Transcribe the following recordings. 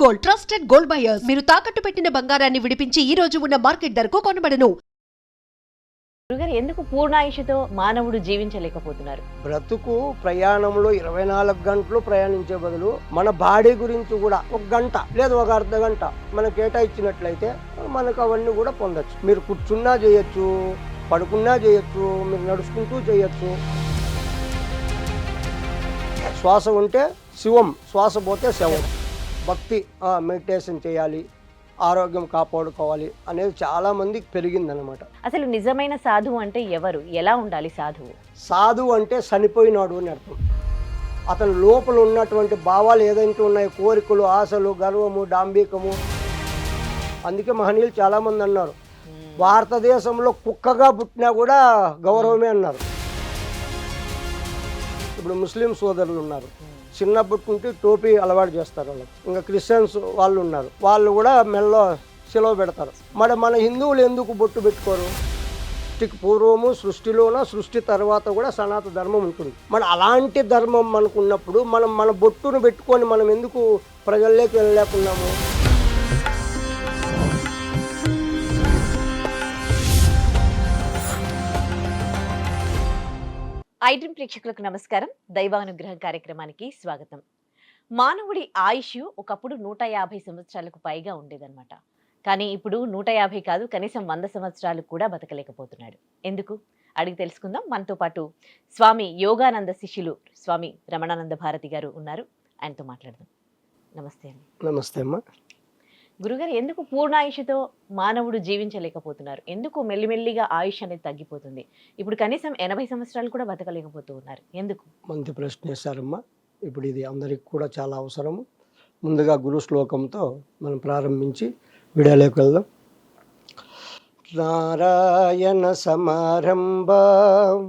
Gold, trusted gold buyers. మీరు తాకట్టు పెట్టిన బంగారాన్ని విడిపించి ఈ రోజు ఉన్న మార్కెట్ ధరకు కొనబడను. గురుగారు, ఎందుకు పూర్ణాయుషుతో మానవుడు జీవించలేకపోతున్నారు? బ్రతుకు ప్రయాణంలో 24 గంటలు ప్రయాణించే బదులు మన బాడీ గురించి కూడా 1 గంట లేదా ఒక అర్ధ గంట మనం కేటాయించినట్లయితే మనకు అవన్నీ కూడా పొందొచ్చు. మీరు కూర్చున్నా చేయొచ్చు, పడుకున్నా చేయొచ్చు, మీరు నడుచుకుంటూ చేయొచ్చు. శ్వాస ఉంటే శివం, శ్వాస పోతే శవం. భక్తి, మెడిటేషన్ చేయాలి, ఆరోగ్యం కాపాడుకోవాలి అనేది చాలా మందికి పెరిగిందనమాట. అసలు నిజమైన సాధువు అంటే ఎవరు? ఎలా ఉండాలి సాధువు? సాధువు అంటే చనిపోయినాడు అని అర్థం. అతని లోపల ఉన్నటువంటి భావాలు ఏదైతే ఉన్నాయో, కోరికలు, ఆశలు, గర్వము, డాంబికము. అందుకే మహనీయులు చాలామంది అన్నారు, భారతదేశంలో కుక్కగా పుట్టినా కూడా గౌరవమే అన్నారు. ఇప్పుడు ముస్లిం సోదరులు ఉన్నారు, చిన్నప్పటి నుండి టోపీ అలవాటు చేస్తారు వాళ్ళకి. ఇంకా క్రిస్టియన్స్ వాళ్ళు ఉన్నారు, వాళ్ళు కూడా మెల్లో సెలవు పెడతారు. మరి మన హిందువులు ఎందుకు బొట్టు పెట్టుకోరు? సృష్టికి పూర్వము, సృష్టిలోన, సృష్టి తర్వాత కూడా సనాతన ధర్మం ఉంటుంది. మరి అలాంటి ధర్మం మనకు ఉన్నప్పుడు మనం మన బొట్టును పెట్టుకొని మనం ఎందుకు ప్రజల్లోకి వెళ్ళలేకున్నాము? ఐడ్రీమ్ ప్రేక్షకులకు నమస్కారం. దైవానుగ్రహం కార్యక్రమానికి స్వాగతం. మానవుడి ఆయుష్ ఒకప్పుడు 150 సంవత్సరాలకు పైగా ఉండేదన్నమాట. కానీ ఇప్పుడు 150 కాదు, కనీసం 100 సంవత్సరాలు కూడా బతకలేకపోతున్నాడు. ఎందుకు అడిగి తెలుసుకుందాం. మనతో పాటు స్వామి యోగానంద శిష్యులు స్వామి రమణానంద భారతి గారు ఉన్నారు, ఆయనతో మాట్లాడదాం. నమస్తే అండి. నమస్తే అమ్మా. గురుగారు, ఎందుకు పూర్ణాయుషుతో మానవుడు జీవించలేకపోతున్నారు? ఎందుకు మెల్లిమెల్లిగా ఆయుష్ అనేది తగ్గిపోతుంది? ఇప్పుడు కనీసం 80 సంవత్సరాలు కూడా బతకలేకపోతూ ఉన్నారు, ఎందుకు? మంచి ప్రశ్న వేశారమ్మా. ఇప్పుడు ఇది అందరికి కూడా చాలా అవసరము. ముందుగా గురు శ్లోకంతో మనం ప్రారంభించి వీడియోలోకి వెళ్దాం. నారాయణ సమారంభాం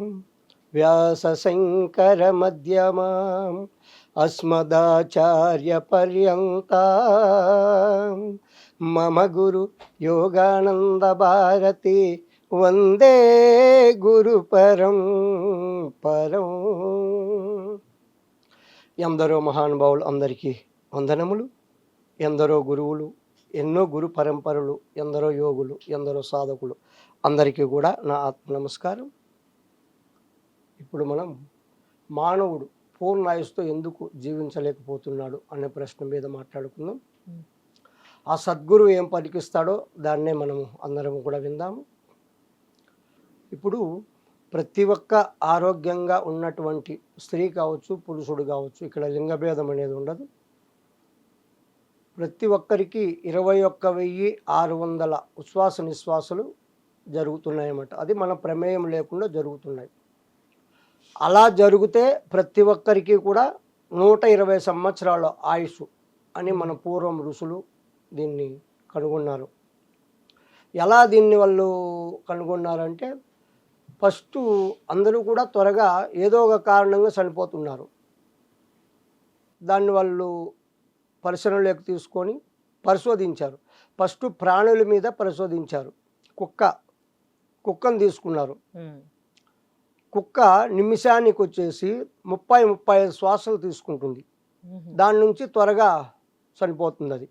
వ్యాస శంకర మధ్యమాం అస్మదాచార్య పర్యంతం మమ గురు యోగానంద భారతి వందే గురు పరం పరం. ఎందరో మహానుభావులు అందరికీ వందనములు. ఎందరో గురువులు, ఎన్నో గురు పరంపరలు, ఎందరో యోగులు, ఎందరో సాధకులు, అందరికీ కూడా నా ఆత్మ నమస్కారం. ఇప్పుడు మనం మానవుడు పూర్ణాయుస్తో ఎందుకు జీవించలేకపోతున్నాడు అనే ప్రశ్న మీద మాట్లాడుకుందాం. ఆ సద్గురు ఏం పలికిస్తాడో దాన్నే మనము అందరం కూడా విందాము. ఇప్పుడు ప్రతి ఒక్క ఆరోగ్యంగా ఉన్నటువంటి స్త్రీ కావచ్చు, పురుషుడు కావచ్చు, ఇక్కడ లింగభేదం అనేది ఉండదు. ప్రతి ఒక్కరికి 21,600 ఉచ్ఛ్వాస నిశ్వాసాలు జరుగుతున్నాయన్నమాట. అది మన ప్రమేయం లేకుండా జరుగుతున్నాయి. అలా జరిగితే ప్రతి ఒక్కరికి కూడా 120 సంవత్సరాల ఆయుష్ అని మన పూర్వం ఋషులు దీన్ని కనుగొన్నారు. ఎలా దీన్ని వాళ్ళు కనుగొన్నారంటే, ఫస్ట్ అందరూ కూడా త్వరగా ఏదో ఒక కారణంగా చనిపోతున్నారు. దాన్ని వాళ్ళు పరిశీలనలోకి తీసుకొని పరిశోధించారు. ఫస్ట్ ప్రాణుల మీద పరిశోధించారు. కుక్కను తీసుకున్నారు. కుక్క నిమిషానికి వచ్చేసి 30-35 శ్వాసలు తీసుకుంటుంది. దాని నుంచి త్వరగా చనిపోతుంది అది.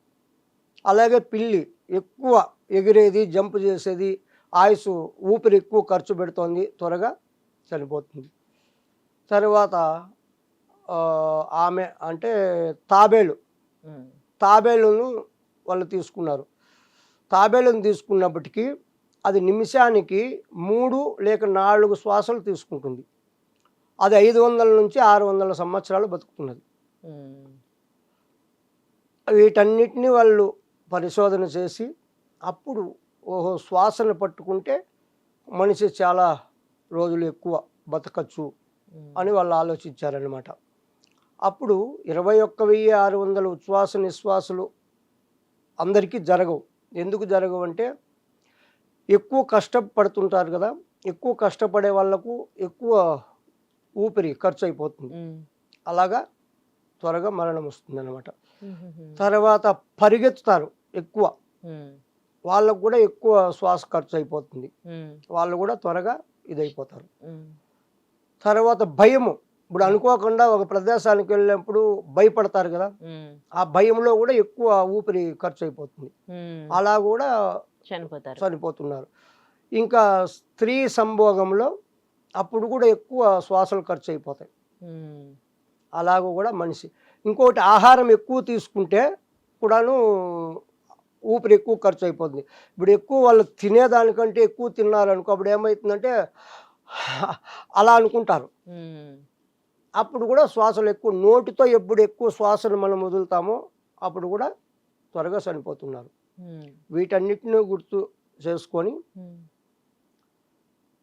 అలాగే పిల్లి ఎక్కువ ఎగిరేది, జంప్ చేసేది, ఆయుష్ ఊపిరి ఎక్కువ ఖర్చు పెడుతోంది, త్వరగా చనిపోతుంది. తర్వాత ఆమె అంటే తాబేలును వాళ్ళు తీసుకున్నారు. తాబేలును తీసుకున్నప్పటికీ అది నిమిషానికి 3 లేక 4 శ్వాసలు తీసుకుంటుంది. అది 500 నుంచి 600 సంవత్సరాలు బతుకుతున్నది. వీటన్నిటిని వాళ్ళు పరిశోధన చేసి అప్పుడు శ్వాసను పట్టుకుంటే మనిషి చాలా రోజులు ఎక్కువ బతకచ్చు అని వాళ్ళు ఆలోచించారనమాట. అప్పుడు 21,600 ఉచ్ఛ్వాస నిశ్వాసాలు అందరికీ జరగవు. ఎందుకు జరగవు అంటే, ఎక్కువ కష్టపడుతుంటారు కదా, ఎక్కువ కష్టపడే వాళ్ళకు ఎక్కువ ఊపిరి ఖర్చు అయిపోతుంది. అలాగా త్వరగా మరణం వస్తుంది అనమాట. తర్వాత పరిగెత్తుతారు ఎక్కువ, వాళ్ళకు కూడా ఎక్కువ శ్వాస ఖర్చు అయిపోతుంది, వాళ్ళు కూడా త్వరగా ఇదైపోతారు. తర్వాత భయము, ఇప్పుడు అనుకోకుండా ఒక ప్రదేశానికి వెళ్ళినప్పుడు భయపడతారు కదా, ఆ భయంలో కూడా ఎక్కువ ఊపిరి ఖర్చు అయిపోతుంది, అలా కూడా చనిపోతున్నారు. ఇంకా స్త్రీ సంభోగంలో అప్పుడు కూడా ఎక్కువ శ్వాసలు ఖర్చు అయిపోతాయి, అలాగ కూడా మనిషి. ఇంకోటి ఆహారం ఎక్కువ తీసుకుంటే కూడాను ఊపిరి ఎక్కువ ఖర్చు అయిపోతుంది. ఇప్పుడు ఎక్కువ వాళ్ళు తినేదానికంటే ఎక్కువ తిన్నారనుకో, అప్పుడు ఏమవుతుందంటే అలా అనుకుంటారు, అప్పుడు కూడా శ్వాసలు ఎక్కువ. నోటితో ఎప్పుడు ఎక్కువ శ్వాసను మనం వదులుతామో అప్పుడు కూడా త్వరగా చనిపోతున్నారు. వీటన్నిటిని గుర్తు చేసుకొని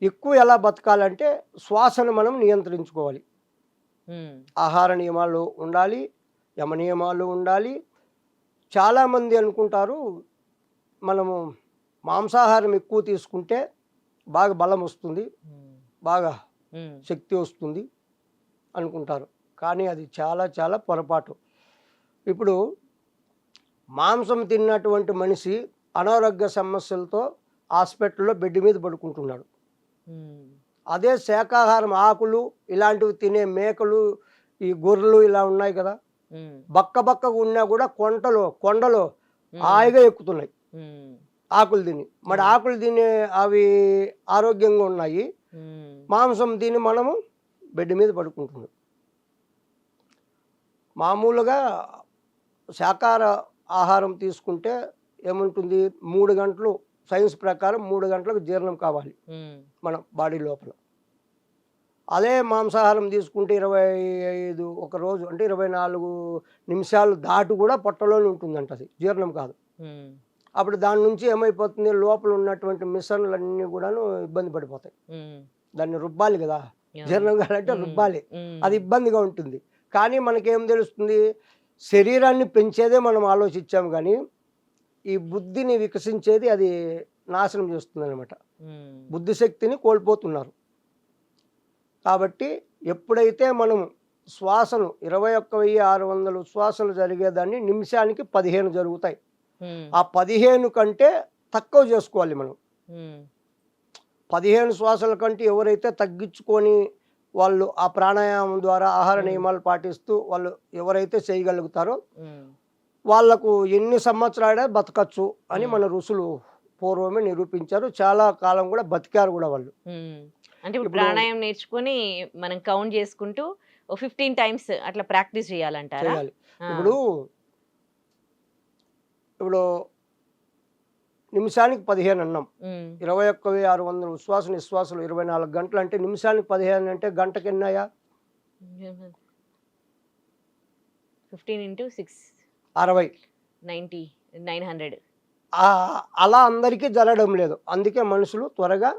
ఎక్కువ ఎలా బతకాలంటే శ్వాసను మనం నియంత్రించుకోవాలి. ఆహార నియమాలు ఉండాలి, యమ నియమాలు ఉండాలి. చాలామంది అనుకుంటారు మనము మాంసాహారం ఎక్కువ తీసుకుంటే బాగా బలం వస్తుంది, బాగా శక్తి వస్తుంది అనుకుంటారు, కానీ అది చాలా చాలా పొరపాటు. ఇప్పుడు మాంసం తిన్నటువంటి మనిషి అనారోగ్య సమస్యలతో హాస్పిటల్లో బెడ్ మీద పడుకుంటున్నాడు. అదే శాకాహారం ఆకులు ఇలాంటివి తినే మేకలు, ఈ గొర్రెలు ఇలా ఉన్నాయి కదా, బక్కగా ఉన్నా కూడా కొండలో హాయిగా ఎక్కుతున్నాయి ఆకులు తిని. మరి ఆకులు తినే అవి ఆరోగ్యంగా ఉన్నాయి, మాంసం తిని మనము బెడ్ మీద పడుకుంటున్నాం. మామూలుగా శాకాహార ఆహారం తీసుకుంటే ఏముంటుంది, 3 గంటలు, సైన్స్ ప్రకారం 3 గంటలకు జీర్ణం కావాలి మన బాడీ లోపల. అదే మాంసాహారం తీసుకుంటే 25 ఒక రోజు అంటే 24 నిమిషాలు దాటి కూడా పొట్టలోనే ఉంటుందంట, అది జీర్ణం కాదు. అప్పుడు దాని నుంచి ఏమైపోతుంది, లోపల ఉన్నటువంటి మిశ్రమాలన్నీ కూడాను ఇబ్బంది పడిపోతాయి. దాన్ని రుబ్బాలి కదా, జీర్ణం కావాలంటే రుబ్బాలి, అది ఇబ్బందిగా ఉంటుంది. కానీ మనకేం తెలుస్తుంది, శరీరాన్ని పెంచేదే మనం ఆలోచించాం, కానీ ఈ బుద్ధిని వికసించేది అది నాశనం చేస్తుంది అనమాట. బుద్ధిశక్తిని కోల్పోతున్నారు. కాబట్టి ఎప్పుడైతే మనం శ్వాసను 21,600 శ్వాసలు జరిగేదాన్ని నిమిషానికి 15 జరుగుతాయి. ఆ 15 కంటే తక్కువ చేసుకోవాలి మనం. 15 శ్వాసల కంటే ఎవరైతే తగ్గించుకొని వాళ్ళు ఆ ప్రాణాయామం ద్వారా ఆహార నియమాలు పాటిస్తూ వాళ్ళు ఎవరైతే చేయగలుగుతారో వాళ్లకు ఎన్ని సంవత్సరాలే బతకచ్చు అని మన ఋషులు పూర్వమే నిరూపించారు. చాలా కాలం కూడా బతికారు కూడా వాళ్ళు. అంటే ఇప్పుడు ప్రాణాయామం నేర్చుకుని మనం కౌంట్ చేసుకుంటూ 15 టైమ్స్ అట్లా ప్రాక్టీస్ చేయాలంటారా? ఇప్పుడు నిమిషానికి 15 అన్నాం, 21,600 ఉచ్ఛ్వాస నిశ్వాసలు 24 గంటలు అంటే నిమిషానికి 15 అంటే గంటకి ఎన్నాయా? 15 into 6 60 90 900. అలా అందరికీ జరగడం లేదు. అందుకే మనుషులు త్వరగా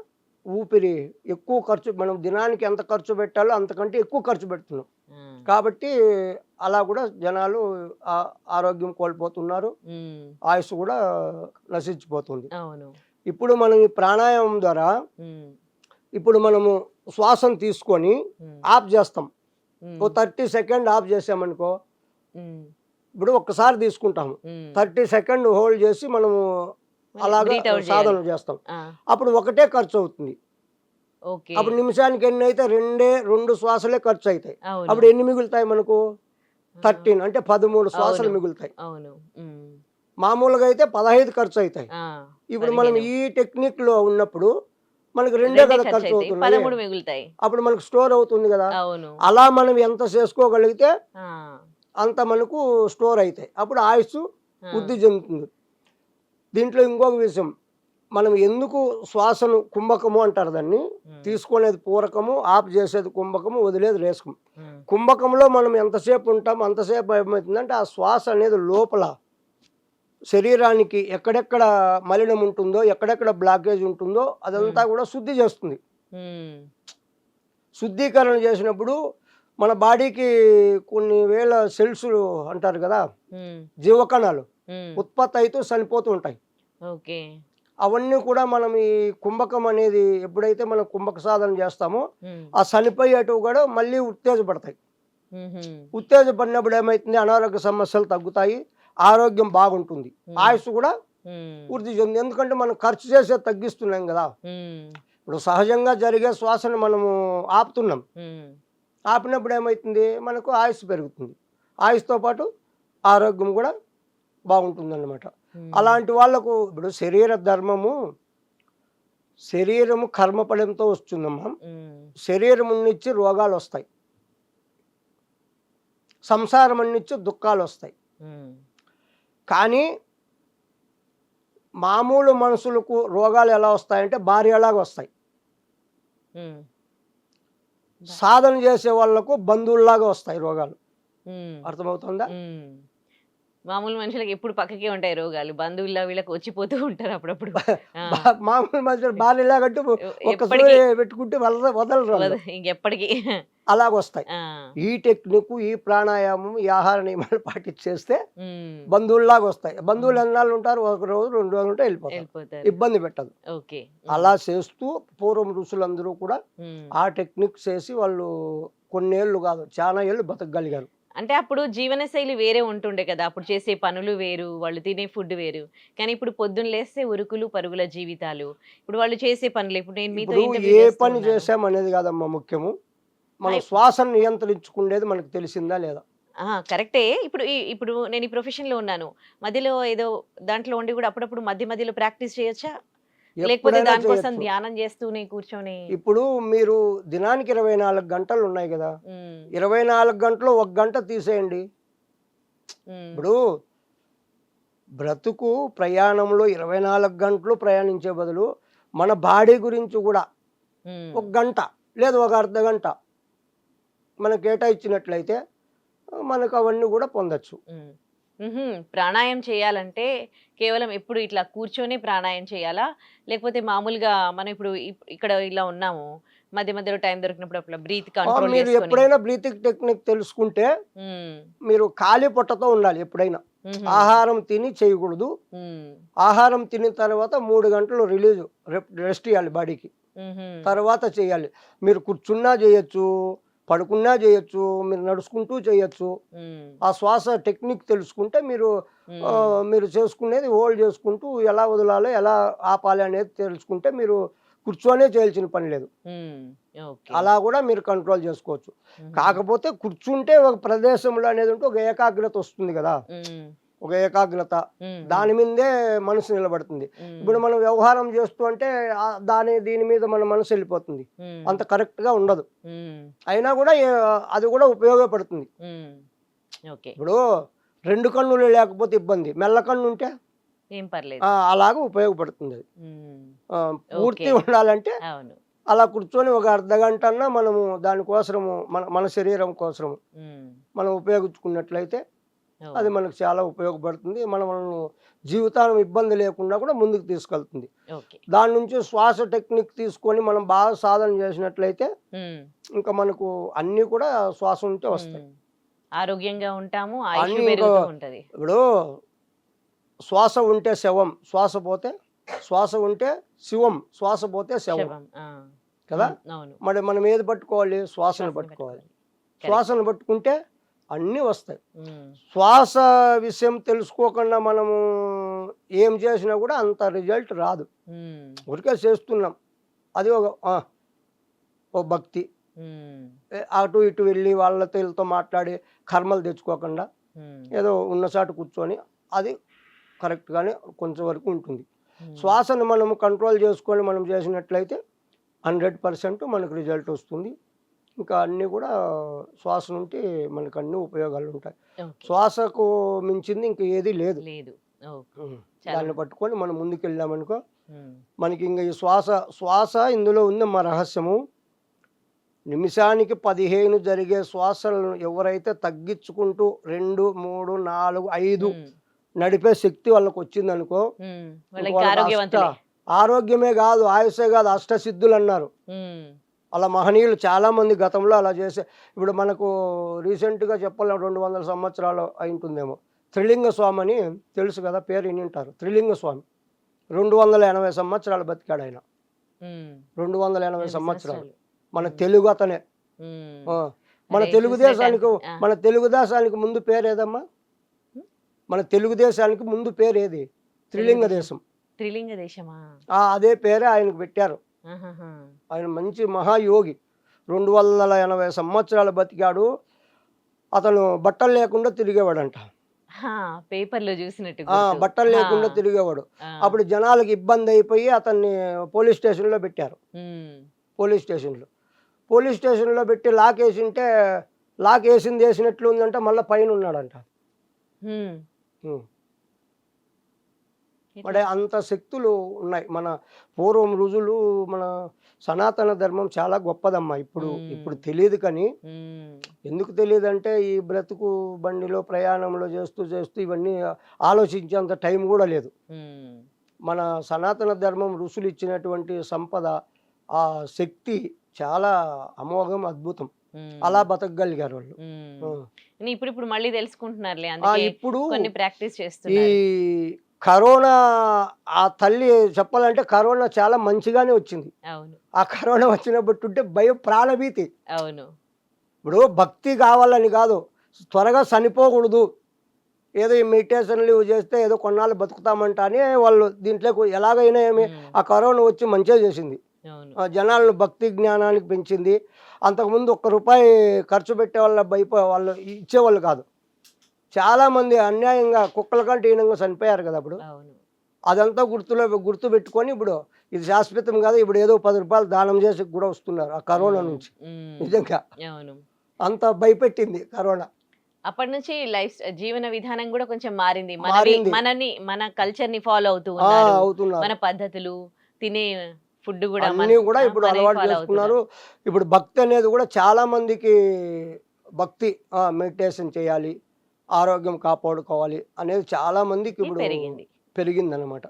ఊపిరి ఎక్కువ ఖర్చు, మనం దినానికి ఎంత ఖర్చు పెట్టాలో అంతకంటే ఎక్కువ ఖర్చు పెడుతున్నాం. కాబట్టి అలా కూడా జనాలు ఆరోగ్యం కోల్పోతున్నారు, ఆయుష్ కూడా నశించిపోతుంది. ఇప్పుడు మనం ఈ ప్రాణాయామం ద్వారా ఇప్పుడు మనము శ్వాసను తీసుకొని ఆఫ్ చేస్తాం. 30 సెకండ్ ఆఫ్ చేసామనుకో, ఇప్పుడు ఒక్కసారి తీసుకుంటాము, 30 సెకండ్ హోల్డ్ చేసి మనము అలాగా సాధన చేస్తాం. అప్పుడు ఒకటే ఖర్చు అవుతుంది. అప్పుడు నిమిషానికి ఎన్ని అయితే 2 శ్వాసలే ఖర్చు అవుతాయి. అప్పుడు ఎన్ని మిగులుతాయి మనకు? 13 అంటే 13 శ్వాసలు మిగులుతాయి. మామూలుగా అయితే 15 ఖర్చు అవుతాయి. ఇప్పుడు మనం ఈ టెక్నిక్ లో ఉన్నప్పుడు మనకు 2 కదా ఖర్చు అవుతుంది, అప్పుడు మనకు స్టోర్ అవుతుంది కదా. అలా మనం ఎంత చేసుకోగలిగితే అంత మనకు స్టోర్ అవుతాయి, అప్పుడు ఆయుష్ వృద్ధి చెందుతుంది. దీంట్లో ఇంకొక విషయం, మనం ఎందుకు శ్వాసను కుంభకము అంటారు, దాన్ని తీసుకునేది పూరకము, ఆఫ్ చేసేది కుంభకము, వదిలేది రేసకం. కుంభకంలో మనం ఎంతసేపు ఉంటాం అంతసేపు ఏమవుతుందంటే ఆ శ్వాస అనేది లోపల శరీరానికి ఎక్కడెక్కడ మలినం ఉంటుందో, ఎక్కడెక్కడ బ్లాకేజ్ ఉంటుందో అదంతా కూడా శుద్ధి చేస్తుంది. శుద్ధీకరణ చేసినప్పుడు మన బాడీకి కొన్ని వేల సెల్స్ అంటారు కదా, జీవకణాలు ఉత్పత్తి అవుతూ చనిపోతూ ఉంటాయి. అవన్నీ కూడా మనం ఈ కుంభకం అనేది ఎప్పుడైతే మనం కుంభక సాధన చేస్తామో ఆ చనిపోయేటివి కూడా మళ్ళీ ఉత్తేజపడతాయి. ఉత్తేజపడినప్పుడు ఏమవుతుంది, అనారోగ్య సమస్యలు తగ్గుతాయి, ఆరోగ్యం బాగుంటుంది, ఆయుష్ కూడా వృద్ధి చెంది. ఎందుకంటే మనం ఖర్చు చేసే తగ్గిస్తున్నాం కదా. ఇప్పుడు సహజంగా జరిగే శ్వాసను మనము ఆపుతున్నాం, ఆపినప్పుడు ఏమవుతుంది, మనకు ఆయుష్ పెరుగుతుంది, ఆయుష్తో పాటు ఆరోగ్యం కూడా బాగుంటుందన్నమాట. అలాంటి వాళ్ళకు ఇప్పుడు శరీర ధర్మము, శరీరము కర్మఫలంతో వస్తుందమ్మా. శరీరం నుంచి రోగాలు వస్తాయి, సంసారం నుంచి దుఃఖాలు వస్తాయి. కానీ మామూలు మనుషులకు రోగాలు ఎలా వస్తాయంటే భార్యలాగా వస్తాయి. సాధన చేసే వాళ్ళకు బంధువుల్లాగా వస్తాయి రోగాలు. అర్థమవుతుందా? మామూలు మనుషులకు ఎప్పుడు పక్కకే ఉంటాయి రోగాలు, బంధువుల్లో వీళ్ళకి వచ్చిపోతూ ఉంటారు అప్పుడప్పుడు. మామూలు మనుషులు భార్యలాగంటే ఎప్పటికీ పెట్టుకుంటే వదలరు, ఇంకెప్పటికీ అలాగొస్తాయి. ఈ టెక్నిక్, ఈ ప్రాణాయామం, ఈ ఆహార నియమాలు పాటించేస్తే బంధువుల్లాగా వస్తాయి. బంధువులు ఎన్నాళ్ళు ఉంటారు, ఒక రోజు 2 రోజులు ఉంటే వెళ్ళిపోతారు, ఇబ్బంది పెట్టదు. అలా చేస్తూ పూర్వం ఋషులందరూ కూడా ఆ టెక్నిక్ చేసి వాళ్ళు కొన్నేళ్ళు కాదు చాలా ఏళ్ళు బతకగలిగారు. అంటే అప్పుడు జీవనశైలి వేరే ఉంటుండే కదా, అప్పుడు చేసే పనులు వేరు, వాళ్ళు తినే ఫుడ్ వేరు. కానీ ఇప్పుడు పొద్దున్న లేస్తే ఉరుకులు పరుగుల జీవితాలు, ఇప్పుడు వాళ్ళు చేసే పనులు, ఇప్పుడు నేను మీతో ఏ పని చేసామనేది కాదమ్మా ముఖ్యము, మన శ్వాసను నియంత్రించుకునేది మనకు తెలిసిందా లేదా. కరెక్టే. ఇప్పుడు నేను ఈ ప్రొఫెషన్ లో ఉన్నాను, మధ్యలో ఏదో దాంట్లో ఉండి కూడా అప్పుడప్పుడు మధ్యలో ప్రాక్టీస్ చేయొచ్చా, లేకపోతే దానికోసం ధ్యానం చేస్తూనే కూర్చొని? ఇప్పుడు మీరు దినానికి 24 గంటలు ఉన్నాయి కదా, 24 గంటలు 1 గంట తీసేయండి. ఇప్పుడు బ్రతుకు ప్రయాణంలో 24 గంటలు ప్రయాణించే బదులు మన బాడీ గురించి కూడా 1 గంట లేదు 1 అర్ధ గంట మనకు కేటాయించినట్లయితే మనకు అవన్నీ కూడా పొందొచ్చు. ప్రాణాయామం చేయాలంటే కేవలం ఎప్పుడు ఇట్లా కూర్చొని ప్రాణాయామం చేయాలా, లేకపోతే మామూలుగా మనం ఇప్పుడు ఇక్కడ ఇలా ఉన్నాము, మధ్యలో టైం దొరికినప్పుడు అప్పుడు బ్రీత్ కంట్రోల్ మీరు ఎప్పుడైనా బ్రీతింగ్ టెక్నిక్ తెలుసుకుంటే మీరు ఖాళీ పొట్టతో ఉండాలి. ఎప్పుడైనా ఆహారం తిని చేయకూడదు. ఆహారం తిన్న తర్వాత 3 గంటలు రెస్ట్ ఇవ్వాలి బాడీకి, తర్వాత చేయాలి. మీరు కూర్చున్నా చేయొచ్చు, పడుకున్నా చేయొచ్చు, మీరు నడుచుకుంటూ చేయొచ్చు. ఆ శ్వాస టెక్నిక్ తెలుసుకుంటే మీరు చేసుకునేది హోల్డ్ చేసుకుంటూ ఎలా వదలాలో ఎలా ఆపాలి అనేది తెలుసుకుంటే మీరు కూర్చొనే చేయాల్సిన పని లేదు. అలా కూడా మీరు కంట్రోల్ చేసుకోవచ్చు. కాకపోతే కూర్చుంటే ఒక ప్రదేశంలో అనేది ఉంటే ఒక ఏకాగ్రత వస్తుంది కదా, ఒక ఏకాగ్రత, దాని మీదే మనసు నిలబడుతుంది. ఇప్పుడు మనం వ్యవహారం చేస్తూ అంటే దీని మీద మన మనసు వెళ్ళిపోతుంది, అంత కరెక్ట్ గా ఉండదు. అయినా కూడా అది కూడా ఉపయోగపడుతుంది. ఇప్పుడు 2 కన్నులు లేకపోతే ఇబ్బంది, మెల్ల కన్ను ఉంటే ఏం పర్లేదు, అలాగా ఉపయోగపడుతుంది. అది పూర్తి ఉండాలంటే అలా కూర్చొని ఒక అర్ధ గంట అన్నా మనము దానికోసము మన శరీరం కోసము మనం ఉపయోగించుకున్నట్లయితే అది మనకు చాలా ఉపయోగపడుతుంది. మనం జీవితాన్ని ఇబ్బంది లేకుండా కూడా ముందుకు తీసుకెళ్తుంది. దాని నుంచి శ్వాస టెక్నిక్ తీసుకొని మనం బాగా సాధన చేసినట్లయితే ఇంకా మనకు అన్ని కూడా శ్వాస ఉంటే వస్తాయి, ఆరోగ్యంగా ఉంటాము. ఇప్పుడు శ్వాస ఉంటే శవం, శ్వాస ఉంటే శివం, శ్వాస పోతే శవం కదా. మరి మనం ఏది పట్టుకోవాలి, శ్వాసను పట్టుకోవాలి. శ్వాసను పట్టుకుంటే అన్నీ వస్తాయి. శ్వాస విషయం తెలుసుకోకుండా మనము ఏం చేసినా కూడా అంత రిజల్ట్ రాదు. ఊరికే చేస్తున్నాం, అది ఒక భక్తి. అటు ఇటు వెళ్ళి వీళ్ళతో మాట్లాడి కర్మలు తెచ్చుకోకుండా ఏదో ఉన్న చాటు కూర్చొని అది కరెక్ట్గానే కొంచెం వరకు ఉంటుంది. శ్వాసను మనం కంట్రోల్ చేసుకొని మనం చేసినట్లయితే 100% మనకు రిజల్ట్ వస్తుంది. ఇంకా అన్నీ కూడా శ్వాస నుండి మనకు అన్ని ఉపయోగాలు ఉంటాయి. శ్వాసకు మించింది ఇంకా ఏది లేదు. దాన్ని పట్టుకొని మనం ముందుకు వెళ్ళామనుకో మనకి ఇంకా ఈ శ్వాస ఇందులో ఉంది మా రహస్యము. నిమిషానికి 15 జరిగే శ్వాసలను ఎవరైతే తగ్గించుకుంటూ 2, 3, 4, 5 నడిపే శక్తి వాళ్ళకి వచ్చిందనుకో, ఆరోగ్యమే కాదు ఆయుషే కాదు అష్టసిద్ధులు అన్నారు. అలా మహనీయులు చాలా మంది గతంలో అలా చేసే. ఇప్పుడు మనకు రీసెంట్గా చెప్పాలి 200 సంవత్సరాలు అయింటుందేమో, త్రిలింగ స్వామి అని తెలుసు కదా, పేరు వినింటారు. త్రిలింగ స్వామి 280 సంవత్సరాలు బతికాడు ఆయన. 280 సంవత్సరాలు మన తెలుగు అతనే. మన తెలుగుదేశానికి ముందు పేరు ఏదమ్మా? మన తెలుగుదేశానికి ముందు పేరు ఏది? త్రిలింగ దేశం. త్రిలింగ దేశమా? అదే పేరే ఆయనకు పెట్టారు. ఆయన మంచి మహాయోగి. 280 సంవత్సరాలు బతికాడు. అతను బట్టలు లేకుండా తిరిగేవాడంట. పేపర్లో చూసినట్టు బట్టలు లేకుండా తిరిగేవాడు. అప్పుడు జనాలకు ఇబ్బంది అయిపోయి అతన్ని పోలీస్ స్టేషన్లో పెట్టారు. పోలీస్ స్టేషన్లో పెట్టి లాక్ వేసింటే లాక్ వేసినట్లు ఉందంట, మళ్ళీ పైన ఉన్నాడంట. మరి అంత శక్తులు ఉన్నాయి. మన పూర్వం రుజులు, మన సనాతన ధర్మం చాలా గొప్పదమ్మా. ఇప్పుడు తెలియదు, కానీ ఎందుకు తెలియదు అంటే ఈ బ్రతుకు బండిలో ప్రయాణంలో చేస్తూ ఇవన్నీ ఆలోచించేంత టైం కూడా లేదు. మన సనాతన ధర్మం ఋషులు ఇచ్చినటువంటి సంపద, ఆ శక్తి చాలా అమోఘం, అద్భుతం. అలా బతకగలిగారు వాళ్ళు. ఇప్పుడు మళ్ళీ తెలుసుకుంటున్నారులే, ఇప్పుడు కొన్ని ప్రాక్టీస్ ఈ చేస్తున్నారు. కరోనా, ఆ తల్లి చెప్పాలంటే కరోనా చాలా మంచిగానే వచ్చింది. అవును, ఆ కరోనా వచ్చినప్పుడు భయం, ప్రాణభీతి. అవును. ఇప్పుడు భక్తి కావాలని కాదు, త్వరగా చనిపోకూడదు, ఏదో ఈ మెడిటేషన్లు ఇవి చేస్తే ఏదో కొన్నాళ్ళు బతుకుతామంట అని వాళ్ళు దీంట్లో ఎలాగైనా ఏమి ఆ కరోనా వచ్చి మంచిగా చేసింది. జనాలను భక్తి జ్ఞానానికి పెంచింది. అంతకుముందు ₹1 ఖర్చు పెట్టే వాళ్ళు ఇచ్చేవాళ్ళు కాదు. చాలామంది అన్యాయంగా కుక్కల కంటే హీనంగా చనిపోయారు కదా అప్పుడు. అదంతా గుర్తు పెట్టుకొని ఇప్పుడు ఇది శాశ్వతం కాదు, ఇప్పుడు ఏదో ₹10 దానం చేసి కూడా వస్తున్నారు ఆ కరోనా నుంచి. నిజంగా అంత భయపెట్టింది కరోనా. అప్పటి నుంచి లైఫ్ జీవన విధానం కూడా కొంచెం మారింది. మన కల్చర్ ని ఫాలో అవుతున్నారు. మన పద్ధతులు, తినే ఫుడ్ కూడా అన్ని కూడా ఇప్పుడు అలవాటు చేసుకున్నారు. ఇప్పుడు భక్తి అనేది కూడా చాలా మందికి భక్తి, మెడిటేషన్ చేయాలి, ఆరోగ్యం కాపాడుకోవాలి అనేది చాలా మందికి ఇప్పుడు పెరిగింది అనమాట.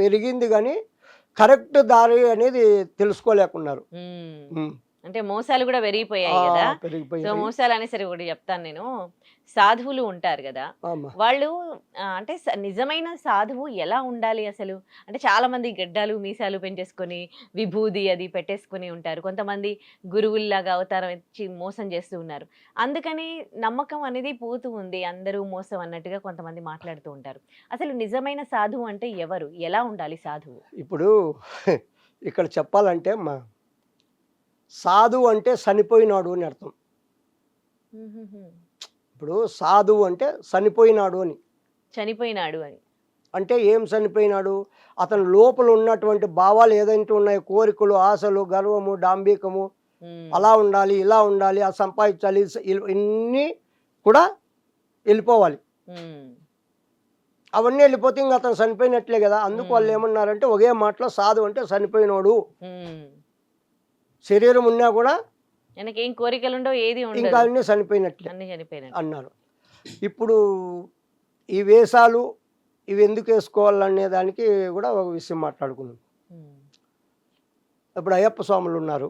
పెరిగింది కానీ కరెక్ట్ దారి అనేది తెలుసుకోలేకున్నారు. అంటే మోసాలు కూడా పెరిగిపోయాయి కదా. సో మోసాలు అనేసరి కూడా చెప్తాను నేను. సాధువులు ఉంటారు కదా, వాళ్ళు అంటే నిజమైన సాధువు ఎలా ఉండాలి అసలు అంటే, చాలా మంది గడ్డాలు మీసాలు పెంచేసుకొని విభూది అది పెట్టేసుకుని ఉంటారు. కొంతమంది గురువుల్లాగా అవతారం ఇచ్చి మోసం చేస్తూ ఉన్నారు. అందుకని నమ్మకం అనేది పోతూ ఉంది, అందరూ మోసం అన్నట్టుగా కొంతమంది మాట్లాడుతూ ఉంటారు. అసలు నిజమైన సాధువు అంటే ఎవరు, ఎలా ఉండాలి సాధువు? ఇప్పుడు ఇక్కడ చెప్పాలంటే సాధువు అంటే చనిపోయినాడు అని అర్థం. ఇప్పుడు సాధువు అంటే చనిపోయినాడు అని అంటే ఏం చనిపోయినాడు? అతని లోపల ఉన్నటువంటి భావాలు ఏదైతే ఉన్నాయో, కోరికలు, ఆశలు, గర్వము, డాంబికము, అలా ఉండాలి, ఇలా ఉండాలి, ఆ సంపాదించాలి, ఇన్ని కూడా వెళ్ళిపోవాలి. అవన్నీ వెళ్ళిపోతే ఇంకా అతను చనిపోయినట్లే కదా. అందుకు వాళ్ళు ఏమన్నారంటే ఒకే మాటలో సాధువు అంటే చనిపోయినోడు. శరీరం ఉన్నా కూడా ఏం కోరికలు ఉండవు, ఏది ఇంకా అన్నీ చనిపోయినట్లే అన్నారు. ఇప్పుడు ఈ వేషాలు ఇవి ఎందుకు వేసుకోవాలనే దానికి కూడా ఒక విషయం మాట్లాడుకున్నాం. ఇప్పుడు అయ్యప్ప స్వాములు ఉన్నారు,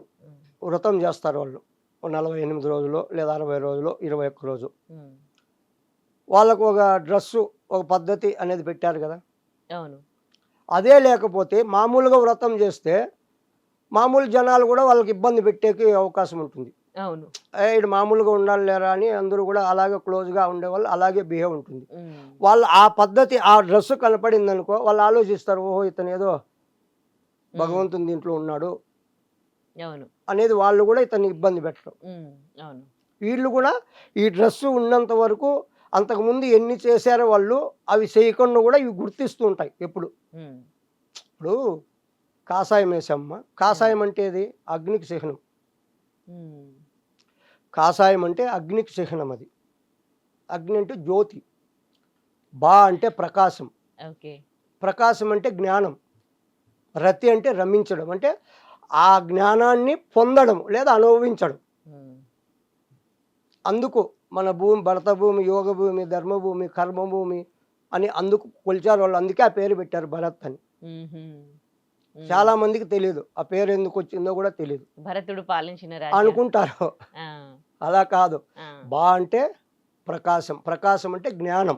వ్రతం చేస్తారు వాళ్ళు 48 రోజులు లేదా 60 రోజులు, 21 రోజు. వాళ్ళకు ఒక డ్రెస్సు, ఒక పద్ధతి అనేది పెట్టారు కదా. అవును. అదే లేకపోతే మామూలుగా వ్రతం చేస్తే మామూలు జనాలు కూడా వాళ్ళకి ఇబ్బంది పెట్టేకి అవకాశం ఉంటుంది. అవును, ఇటు మామూలుగా ఉండాలి లేరా అని అందరూ కూడా అలాగే క్లోజ్గా ఉండేవాళ్ళు, అలాగే బిహేవ్ ఉంటుంది. వాళ్ళు ఆ పద్ధతి, ఆ డ్రెస్ కనపడింది అనుకో, వాళ్ళు ఆలోచిస్తారు, ఓహో ఇతను ఏదో భగవంతుని దీంట్లో ఉన్నాడు అనేది. వాళ్ళు కూడా ఇతన్ని ఇబ్బంది పెట్టరు. వీళ్ళు కూడా ఈ డ్రెస్సు ఉన్నంత వరకు అంతకుముందు ఎన్ని చేశారో వాళ్ళు అవి చేయకుండా కూడా ఇవి గుర్తిస్తూ ఉంటాయి ఎప్పుడు. ఇప్పుడు కాషాయం వేసమ్మ, కాషాయం అంటే ఏది? అగ్నికి చిహ్నం. కాషాయం అంటే అగ్నికి చిహ్నం. అది అగ్ని అంటే జ్యోతి, బా అంటే ప్రకాశం, ప్రకాశం అంటే జ్ఞానం, రతి అంటే రమించడం, అంటే ఆ జ్ఞానాన్ని పొందడం లేదా అనుభవించడం. అందుకు మన భూమి భరత భూమి, యోగ భూమి, ధర్మభూమి, కర్మభూమి అని అందుకు కొలిచారు వాళ్ళు. అందుకే ఆ పేరు పెట్టారు భరత్ అని. చాలా మందికి తెలియదు ఆ పేరు ఎందుకు వచ్చిందో కూడా తెలియదు. భరతుడు పాలించిన అనుకుంటారు, అలా కాదు. బా అంటే ప్రకాశం, ప్రకాశం అంటే జ్ఞానం,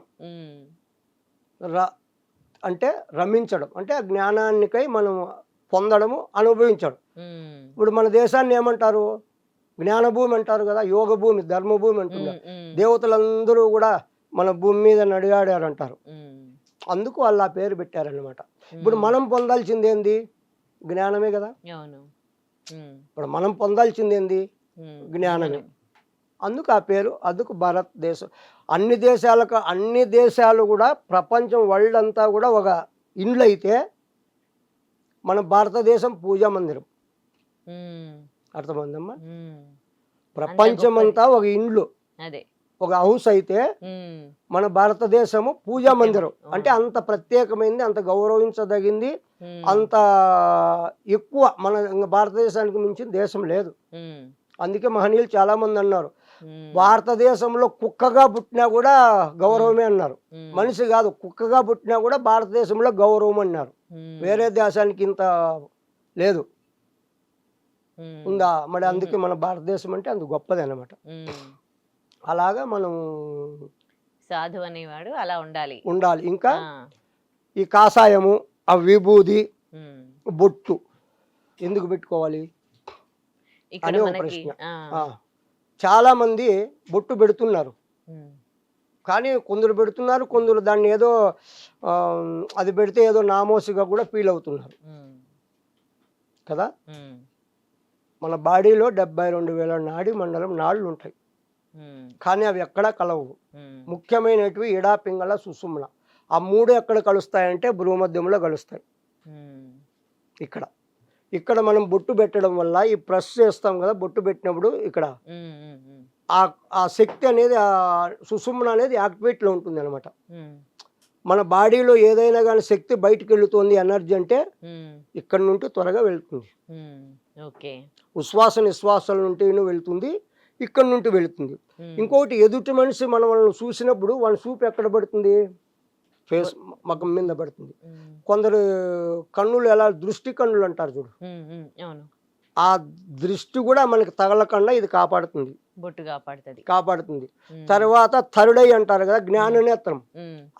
అంటే రమించడం, అంటే ఆ జ్ఞానానికై మనం పొందడము, అనుభవించడం. ఇప్పుడు మన దేశాన్ని ఏమంటారు? జ్ఞానభూమి అంటారు కదా, యోగ భూమి, ధర్మభూమి అంటున్నారు. దేవతలందరూ కూడా మన భూమి మీద నడిగాడారంటారు. అందుకు వాళ్ళు ఆ పేరు పెట్టారనమాట. ఇప్పుడు మనం పొందాల్సింది ఏంది? జ్ఞానమే కదా. ఇప్పుడు మనం పొందాల్సింది ఏంది? జ్ఞానమే. అందుకు ఆ పేరు, అందుకు భారతదేశం. అన్ని దేశాలు కూడా ప్రపంచం వరల్డ్ అంతా కూడా ఒక ఇండ్లు అయితే మన భారతదేశం పూజా మందిరం. అర్థమైందమ్మా? ప్రపంచమంతా ఒక ఇండ్లు, అదే ఒక హౌస్ అయితే మన భారతదేశము పూజా మందిరం. అంటే అంత ప్రత్యేకమైంది, అంత గౌరవించదగింది, అంత ఎక్కువ. మన భారతదేశానికి మించిన దేశం లేదు. అందుకే మహనీయులు చాలా మంది అన్నారు, భారతదేశంలో కుక్కగా పుట్టినా కూడా గౌరవమే అన్నారు. మనిషి కాదు, కుక్కగా పుట్టినా కూడా భారతదేశంలో గౌరవం అన్నారు. వేరే దేశానికి ఇంత లేదు, ఉందా మరి? అందుకే మన భారతదేశం అంటే అంత గొప్పది అన్నమాట. అలాగా మనం సాధు అనేవాడు అలా ఉండాలి. ఇంకా ఈ కాషాయము, ఆ విభూది, బొట్టు ఎందుకు పెట్టుకోవాలి అని ఒక ప్రశ్న. చాలా మంది బొట్టు పెడుతున్నారు, కానీ కొందరు పెడుతున్నారు, కొందరు దాన్ని ఏదో అది పెడితే ఏదో నామోసిగా కూడా ఫీల్ అవుతున్నారు కదా. మన బాడీలో 72,000 నాడి మండలం నాళ్ళు ఉంటాయి, కానీ అవి ఎక్కడా కలవు. ముఖ్యమైనటివి ఇడా, పింగళ, సుషుమ్న. ఆ మూడు ఎక్కడ కలుస్తాయంటే భూమధ్యంలో కలుస్తాయి. ఇక్కడ మనం బొట్టు పెట్టడం వల్ల, ఈ ప్రెస్ చేస్తాం కదా, బొట్టు పెట్టినప్పుడు ఇక్కడ ఆ శక్తి అనేది, ఆ సుషుమ్న అనేది యాక్టివేట్లో ఉంటుంది అనమాట. మన బాడీలో ఏదైనా కానీ శక్తి బయటికి వెళుతుంది, ఎనర్జీ అంటే ఇక్కడ నుండి త్వరగా వెళ్తుంది. ఉశ్వాస నిశ్వాసాల నుండి వెళ్తుంది, ఇక్కడ నుండి వెళుతుంది. ఇంకొకటి, ఎదుటి మనిషి మనల్ని చూసినప్పుడు వాళ్ళ చూపు ఎక్కడ పడుతుంది? ఫేస్, మగం మీద పడుతుంది. కొందరు కన్నులు ఎలా, దృష్టి కన్నులు అంటారు చూడు, ఆ దృష్టి కూడా మనకి తగలకుండా ఇది కాపాడుతుంది, కాపాడుతుంది. తర్వాత థర్డ్ ఐ అంటారు కదా, జ్ఞాననేత్రం.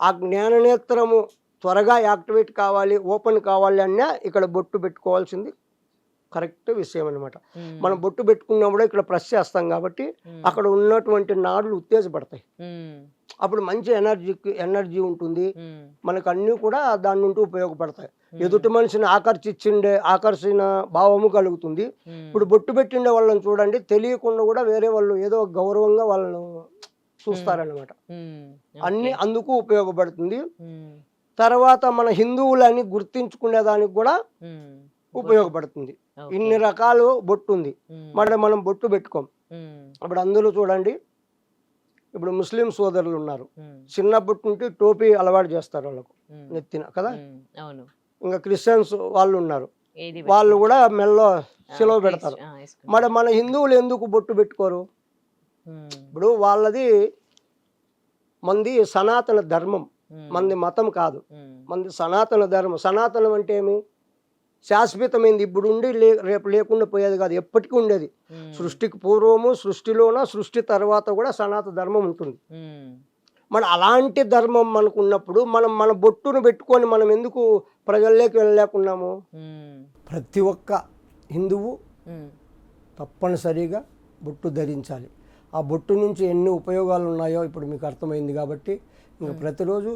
ఆ జ్ఞాననేత్రము త్వరగా యాక్టివేట్ కావాలి, ఓపెన్ కావాలి అన్నా ఇక్కడ బొట్టు పెట్టుకోవాల్సింది కరెక్ట్ విషయం అనమాట. మనం బొట్టు పెట్టుకున్నప్పుడు ఇక్కడ ప్రెస్ చేస్తాం కాబట్టి అక్కడ ఉన్నటువంటి నాడులు ఉత్తేజపడతాయి. అప్పుడు మంచి ఎనర్జీ ఉంటుంది, మనకు అన్నీ కూడా దాని నుండి ఉపయోగపడతాయి. ఎదుటి మనిషిని ఆకర్షణ భావము కలుగుతుంది. ఇప్పుడు బొట్టు పెట్టిండే వాళ్ళని చూడండి, తెలియకుండా కూడా వేరే వాళ్ళు ఏదో గౌరవంగా వాళ్ళను చూస్తారనమాట. అన్ని అందుకు ఉపయోగపడుతుంది. తర్వాత మన హిందువులని గుర్తించుకునేదానికి కూడా ఉపయోగపడుతుంది. ఇన్ని రకాలు బొట్టు ఉంది, మరి మనం బొట్టు పెట్టుకోం. అప్పుడు అందులో చూడండి, ఇప్పుడు ముస్లిం సోదరులు ఉన్నారు, చిన్నప్పటి నుండి టోపీ అలవాటు చేస్తారు వాళ్ళకు నెత్తిన కదా. ఇంకా క్రిస్టియన్స్ వాళ్ళు ఉన్నారు, వాళ్ళు కూడా మెల్లో సెలవు పెడతారు. మరి మన హిందువులు ఎందుకు బొట్టు పెట్టుకోరు? ఇప్పుడు వాళ్ళది, మంది సనాతన ధర్మం, మంది మతం కాదు, మంది సనాతన ధర్మం. సనాతనం అంటే ఏమి? శాశ్వతమైంది, ఇప్పుడు ఉండి రేపు లేకుండా పోయేది కాదు, ఎప్పటికీ ఉండేది. సృష్టికి పూర్వము, సృష్టిలోన, సృష్టి తర్వాత కూడా సనాతన ధర్మం ఉంటుంది. మన అలాంటి ధర్మం మనకు ఉన్నప్పుడు మన బొట్టును పెట్టుకొని మనం ఎందుకు ప్రజల్లోకి వెళ్ళలేకున్నాము? ప్రతి ఒక్క హిందువు తప్పనిసరిగా బొట్టు ధరించాలి. ఆ బొట్టు నుంచి ఎన్ని ఉపయోగాలు ఉన్నాయో ఇప్పుడు మీకు అర్థమైంది. కాబట్టి ఇంకా ప్రతిరోజు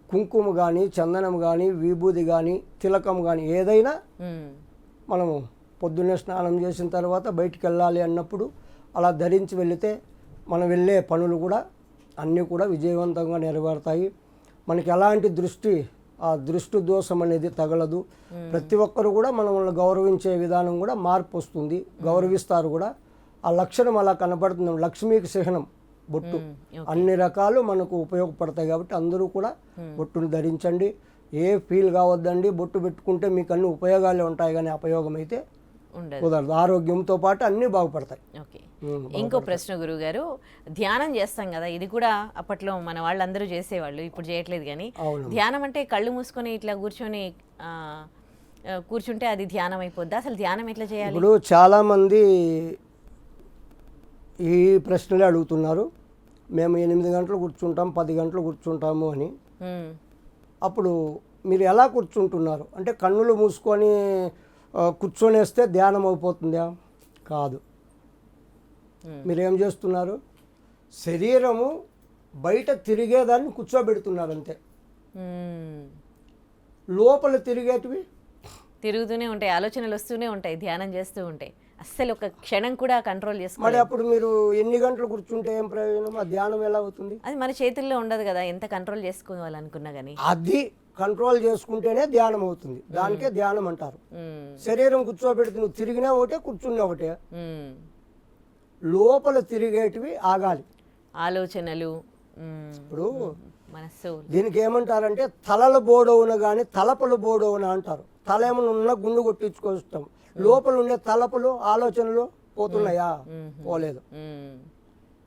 కుంకుమ కానీ, చందనం కానీ, విభూది కానీ, తిలకం కానీ ఏదైనా మనము పొద్దున్నే స్నానం చేసిన తర్వాత బయటికి వెళ్ళాలి అన్నప్పుడు అలా ధరించి వెళితే మనం వెళ్ళే పనులు కూడా అన్నీ కూడా విజయవంతంగా నెరవేరుతాయి. మనకి ఎలాంటి ఆ దృష్టి దోషం అనేది తగలదు. ప్రతి ఒక్కరు కూడా మనల్ని గౌరవించే విధానం కూడా మార్పు వస్తుంది, గౌరవిస్తారు కూడా. ఆ లక్షణం అలా కనపడుతుంది. లక్ష్మీకి చిహ్నం బొట్టు. అన్ని రకాలు మనకు ఉపయోగపడతాయి కాబట్టి అందరూ కూడా బొట్టును ధరించండి. ఏ ఫీల్ కావద్దండి, బొట్టు పెట్టుకుంటే మీకు అన్ని ఉపయోగాలే ఉంటాయి, కానీ అపయోగం అయితే కుదరదు. ఆరోగ్యంతో పాటు అన్నీ బాగుపడతాయి. ఇంకో ప్రశ్న గురువుగారు, ధ్యానం చేస్తాం కదా, ఇది కూడా అప్పట్లో మన వాళ్ళందరూ చేసేవాళ్ళు, ఇప్పుడు చేయట్లేదు. కానీ ధ్యానం అంటే కళ్ళు మూసుకొని ఇట్లా కూర్చుంటే అది ధ్యానం అయిపోద్దా? అసలు ధ్యానం ఎట్లా చేయాలి? ఇప్పుడు చాలామంది ఈ ప్రశ్నలే అడుగుతున్నారు. మేము 8 గంటలు కూర్చుంటాం, 10 గంటలు కూర్చుంటాము అని. అప్పుడు మీరు ఎలా కూర్చుంటున్నారు అంటే, కన్నులు మూసుకొని కూర్చొనేస్తే ధ్యానం అయిపోతుందా? కాదు. మీరేం చేస్తున్నారు? శరీరము బయట తిరిగేదాన్ని కూర్చోబెడుతున్నారు అంతే. లోపల తిరిగేటివి తిరుగుతూనే ఉంటాయి, ఆలోచనలు వస్తూనే ఉంటాయి ధ్యానం చేస్తూ ఉంటే. అస్సలు ఒక క్షణం కూడా కంట్రోల్ మరి చేసుకోవాలి. అప్పుడు మీరు ఎన్ని గంటలు కూర్చుంటే ఏం ప్రయోజనం? ఆ ధ్యానం ఎలా అవుతుంది? అది మన చేతుల్లో ఉండదు కదా, ఎంత కంట్రోల్ చేసుకోవాలనుకున్నా కానీ. అది కంట్రోల్ చేసుకుంటేనే ధ్యానం అవుతుంది. దానికే ధ్యానం అంటారు. శరీరం కూర్చోబెడితే నువ్వు తిరిగినా ఒకటే, కూర్చున్నా ఒకటే. లోపల తిరిగేటివి ఆగాలి. ఆలోచనలు, ఇప్పుడు మనస్సు. దీనికి ఏమంటారంటే తలల బోడవున కానీ తలపలు బోడవున అంటారు. తల ఏమైనా ఉన్నా గుండు కొట్టించుకొస్తాం. లోపల ఉండే తలపులు ఆలోచనలు పోతున్నాయా? పోలేదు.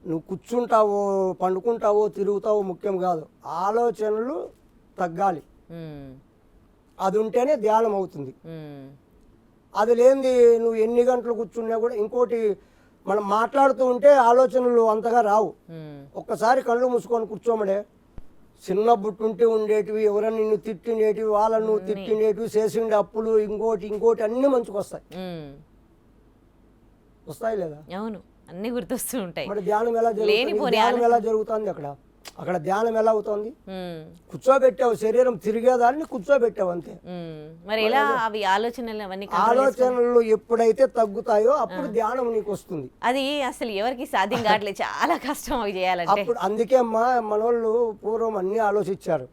నువ్వు కూర్చుంటావో పండుకుంటావో తిరుగుతావో ముఖ్యం కాదు, ఆలోచనలు తగ్గాలి. అది ఉంటేనే ధ్యానం అవుతుంది. అది లేనిది నువ్వు ఎన్ని గంటలు కూర్చున్నా కూడా. ఇంకోటి, మనం మాట్లాడుతూ ఉంటే ఆలోచనలు అంతగా రావు. ఒక్కసారి కళ్ళు మూసుకొని కూర్చోమడే, చిన్న బుట్టుంటే ఉండేటివి, ఎవరైనా నిన్ను తిట్టిండేటివి, వాళ్ళని నువ్వు తిట్టిండేటివి, చేసిండే అప్పులు, ఇంకోటి అన్నీ మంచిగా వస్తాయి. వస్తాయి లేదా? అవును, అన్ని గుర్తొస్తూ ఉంటాయి. మరి ధ్యానం ఎలా జరుగుతుంది? ధ్యానం ఎలా జరుగుతుంది? అక్కడ ధ్యానం ఎలా అవుతుంది? కూర్చోబెట్టావు, శరీరం తిరిగేదాన్ని కూర్చోబెట్టావు అంతే. మరి ఎలా అవి ఆలోచనలు అవన్నీ ఆలోచనలు ఎప్పుడైతే తగ్గుతాయో అప్పుడు ధ్యానం నీకు వస్తుంది. అది అసలు ఎవరికి సాధ్యం కావట్లేదు, చాలా కష్టం అవి చేయాలంటే. అప్పుడు అందుకే అమ్మా మనోళ్ళు పూర్వం అన్ని ఆలోచించారు.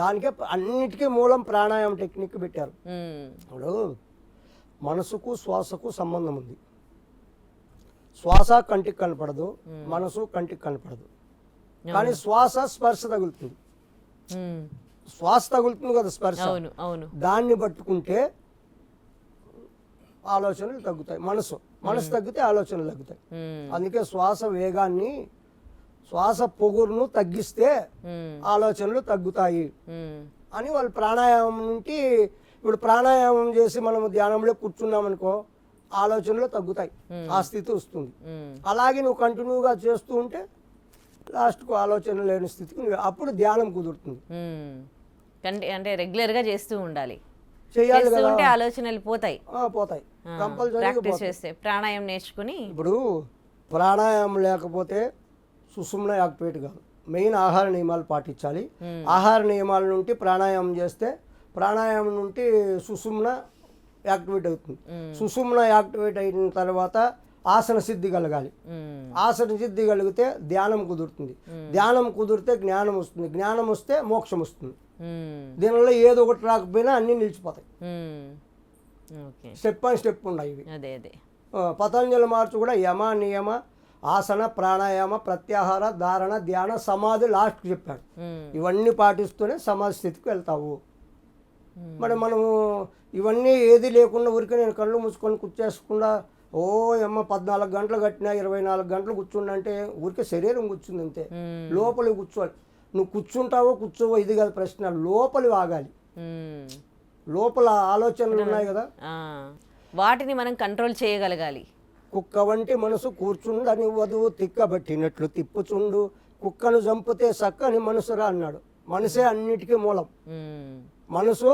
దానికే అన్నిటికీ మూలం ప్రాణాయామం టెక్నిక్ పెట్టారు. ఇప్పుడు మనసుకు శ్వాసకు సంబంధం ఉంది. శ్వాస కంటికి కనపడదు, మనసు కంటికి కనపడదు. కానీ శ్వాస స్పర్శ తగులుతుంది. శ్వాస తగులుతుంది కదా, స్పర్శ. దాన్ని పట్టుకుంటే ఆలోచనలు తగ్గుతాయి. మనసు తగ్గితే ఆలోచనలు తగ్గుతాయి. అందుకే శ్వాస వేగాన్ని, శ్వాస పొగురును తగ్గిస్తే ఆలోచనలు తగ్గుతాయి అని వాళ్ళు ప్రాణాయామం నుండి. ఇప్పుడు ప్రాణాయామం చేసి మనం ధ్యానంలో కూర్చున్నాం అనుకో, ఆలోచనలు తగ్గుతాయి, ఆ స్థితి వస్తుంది. అలాగే నువ్వు కంటిన్యూగా చేస్తూ ఉంటే లాస్ట్కు ఆలోచన లేని స్థితికి అప్పుడు ధ్యానం కుదురుతుంది. అంటే రెగ్యులర్ గా చేస్తూ ఉండాలి, చేయాలి కదా. ఆలోచనలు పోతాయి కంపల్సరీ చేస్తే. ప్రాణాయామం నేర్చుకుని, ఇప్పుడు ప్రాణాయామం లేకపోతే సుషుమ్న యాక్టివేట్ కాదు. మెయిన్ ఆహార నియమాలు పాటించాలి. ఆహార నియమాల నుండి ప్రాణాయామం చేస్తే ప్రాణాయామం నుండి సుషుమ్న యాక్టివేట్ అవుతుంది. సుషుమ్న యాక్టివేట్ అయిన తర్వాత ఆసన సిద్ధి కలగాలి. ఆసన సిద్ధి కలిగితే ధ్యానం కుదురుతుంది. ధ్యానం కుదిరితే జ్ఞానం వస్తుంది. జ్ఞానం వస్తే మోక్షం వస్తుంది. దీనివల్ల ఏదో ఒకటి రాకపోయినా అన్ని నిలిచిపోతాయి. స్టెప్ బై స్టెప్ ఉన్నాయి ఇవి. పతంజలి మార్చు కూడా యమ నియమ ఆసన ప్రాణాయామ ప్రత్యాహార ధారణ ధ్యాన సమాధి లాస్ట్కి చెప్పాడు. ఇవన్నీ పాటిస్తూనే సమాధి స్థితికి వెళ్తావు. మరి మనము ఇవన్నీ ఏది లేకుండా ఊరికే నేను కళ్ళు మూసుకొని కూర్చేసుకుండా ఓ అమ్మ 14 గంటలు కట్టినా 24 గంటలు కూర్చుండంటే ఊరికే శరీరం కూర్చుంది అంతే. లోపలికి కూర్చోవాలి. నువ్వు కూర్చుంటావో కూర్చోవో ఇది కాదు ప్రశ్న, లోపలి ఆగాలి. లోపల ఆలోచనలు ఉన్నాయి కదా, వాటిని మనం కంట్రోల్ చేయగలగాలి. కుక్క వంటి మనసు కూర్చుండనివ్వదు, తిక్కబట్టినట్లు తిప్పుచుండు, కుక్కను చంపితే సక్కని మనసురా అన్నాడు. మనసే అన్నిటికీ మూలం. మనసు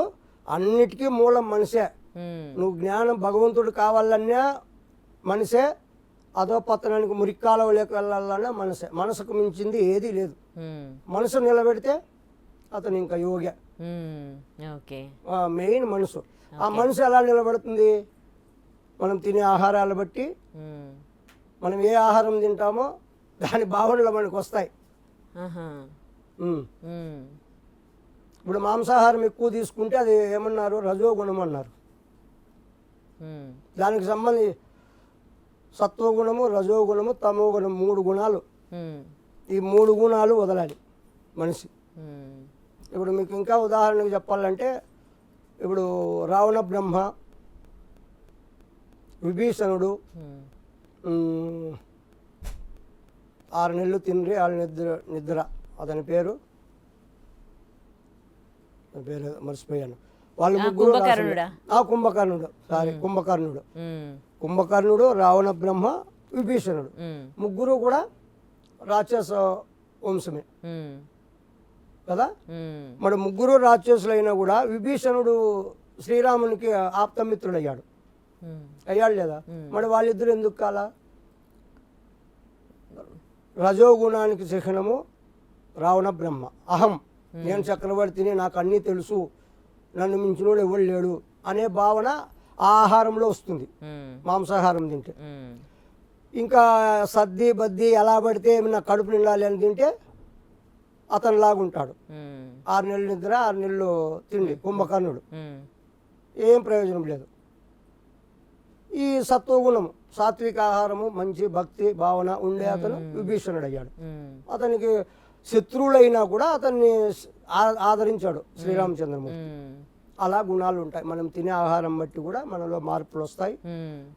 అన్నిటికీ మూలం మనసే. నువ్వు జ్ఞానం భగవంతుడు కావాలన్నా మనసే, అదో పతనానికి మురిక్కాలలోకి వెళ్ళాలన్నా మనసే. మనసుకు మించింది ఏదీ లేదు. మనసు నిలబెడితే అతను ఇంకా యోగి. మెయిన్ మనసు. ఆ మనసు ఎలా నిలబడుతుంది? మనం తినే ఆహారాలు బట్టి, మనం ఏ ఆహారం తింటామో దాని భావనలు మనకు వస్తాయి. ఇప్పుడు మాంసాహారం ఎక్కువ తీసుకుంటే అది ఏమన్నారు? రజోగుణం అన్నారు. దానికి సంబంధించి సత్వగుణము, రజోగుణము, తమోగుణం 3 గుణాలు. ఈ 3 గుణాలు వదలాలి మనిషి. ఇప్పుడు మీకు ఇంకా ఉదాహరణకు చెప్పాలంటే, ఇప్పుడు రావణ బ్రహ్మ, విభీషణుడు 6 నెలలు తిండ్రి 6 నిద్ర. అతని పేరు మర్చిపోయాను. వాళ్ళు ముగ్గురు కుంభకర్ణుడు, రావణ బ్రహ్మ, విభీషణుడు ముగ్గురు కూడా రాక్షస వంశమే కదా. మరి ముగ్గురు రాక్షసులైనా కూడా విభీషణుడు శ్రీరామునికి ఆప్తమిత్రుడు అయ్యాడు లేదా? మరి వాళ్ళిద్దరు ఎందుకు కాలా? రజోగుణానికి చిహ్నము రావణ బ్రహ్మ. అహం, నేను చక్రవర్తిని, నాకు అన్నీ తెలుసు, నన్ను మించినోడు ఎవడు లేడు అనే భావన ఆ ఆహారంలో వస్తుంది మాంసాహారం తింటే. ఇంకా సద్ది బద్ది ఎలా పడితే ఏమైనా కడుపు నిండాలి అని తింటే అతను లాగుంటాడు. 6 నెలలు నిద్ర 6 నెలలు తిండి కుంభకర్ణుడు. ఏం ప్రయోజనం లేదు. ఈ సత్వగుణము సాత్విక ఆహారము మంచి భక్తి భావన ఉండే అతను విభీషణుడు అయ్యాడు. అతనికి శత్రువులైనా కూడా అతన్ని ఆదరించాడు శ్రీరామచంద్రమూర్తి. అలా గుణాలు ఉంటాయి. మనం తినే ఆహారం బట్టి కూడా మనలో మార్పులు వస్తాయి,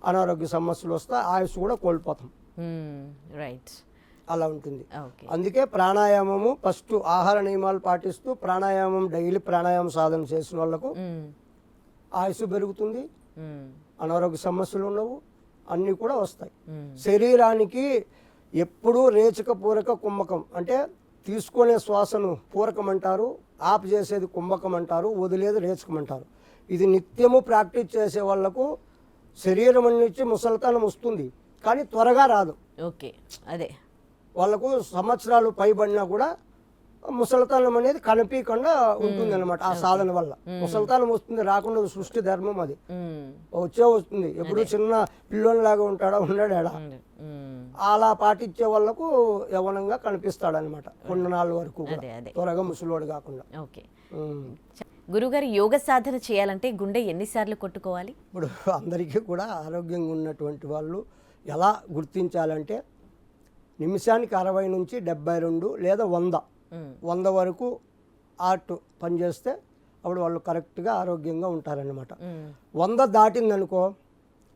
అనారోగ్య సమస్యలు వస్తాయి, ఆయుష్ కూడా కోల్పోతాం. రైట్, అలా ఉంటుంది. అందుకే ప్రాణాయామము ఫస్ట్ ఆహార నియమాలు పాటిస్తూ ప్రాణాయామం డైలీ ప్రాణాయామం సాధన చేసిన వాళ్ళకు ఆయుష్ పెరుగుతుంది, అనారోగ్య సమస్యలు ఉండవు, అన్నీ కూడా వస్తాయి. శరీరానికి ఎప్పుడూ రేచక పూరక కుంభకం అంటే తీసుకునే శ్వాసను పూరకం అంటారు, ఆపు చేసేది కుంభకం అంటారు, వదిలేది రేచకం అంటారు. ఇది నిత్యము ప్రాక్టీస్ చేసే వాళ్ళకు శరీరం నుంచి ముసలితనం వస్తుంది, కానీ త్వరగా రాదు. ఓకే, అదే వాళ్ళకు సంవత్సరాలు పైబడినా కూడా ముసలితనం అనేది కనిపించకుండా ఉంటుంది అనమాట. ఆ సాధన వల్ల ముసలితనం వస్తుంది, రాకుండా సృష్టి ధర్మం అది. వస్తుంది. ఎప్పుడు చిన్న పిల్లోనిలాగా ఉంటాడా ఉండడా, అలా పాటించే వాళ్ళకు యవనంగా కనిపిస్తాడనమాట కొన్ని నాళ్ళ వరకు, త్వరగా ముసలివాడు కాకుండా. ఓకే గురుగారు, యోగ సాధన చేయాలంటే గుండె ఎన్నిసార్లు కొట్టుకోవాలి? ఇప్పుడు అందరికీ కూడా ఆరోగ్యంగా ఉన్నటువంటి వాళ్ళు ఎలా గుర్తించాలంటే నిమిషానికి 60 నుంచి 72 లేదా 100 వరకు హార్ట్ పనిచేస్తే అప్పుడు వాళ్ళు కరెక్ట్గా ఆరోగ్యంగా ఉంటారనమాట. 100 దాటిందనుకో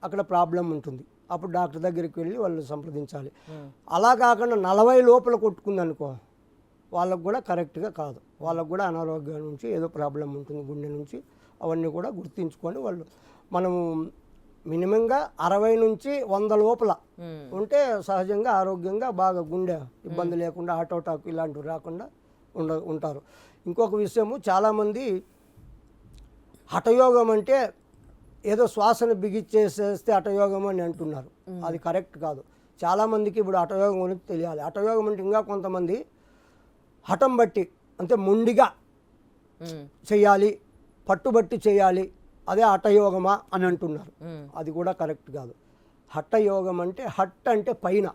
అక్కడ ప్రాబ్లం ఉంటుంది. అప్పుడు డాక్టర్ దగ్గరికి వెళ్ళి వాళ్ళు సంప్రదించాలి. అలా కాకుండా 40 లోపల కొట్టుకుందనుకో వాళ్ళకు కూడా కరెక్ట్గా కాదు, వాళ్ళకు కూడా అనారోగ్యం నుంచి ఏదో ప్రాబ్లం ఉంటుంది గుండె నుంచి. అవన్నీ కూడా గుర్తించుకొని వాళ్ళు మనము మినిమంగా 60 నుంచి 100 లోపల ఉంటే సహజంగా ఆరోగ్యంగా బాగా గుండె ఇబ్బంది లేకుండా హార్ట్ అటాక్ ఇలాంటివి రాకుండా ఉంటారు. ఇంకొక విషయము, చాలామంది హఠయోగం అంటే ఏదో శ్వాసను బిగిచ్చేసేస్తే హఠయోగం అని అంటున్నారు. అది కరెక్ట్ కాదు. చాలామందికి ఇప్పుడు హఠయోగం గురించి తెలియాలి. హఠయోగం అంటే ఇంకా కొంతమంది హఠం బట్టి అంటే మొండిగా చేయాలి, పట్టుబట్టి చేయాలి, అదే హఠయోగమా అని అంటున్నారు. అది కూడా కరెక్ట్ కాదు. హఠయోగం అంటే హట్ అంటే పైన,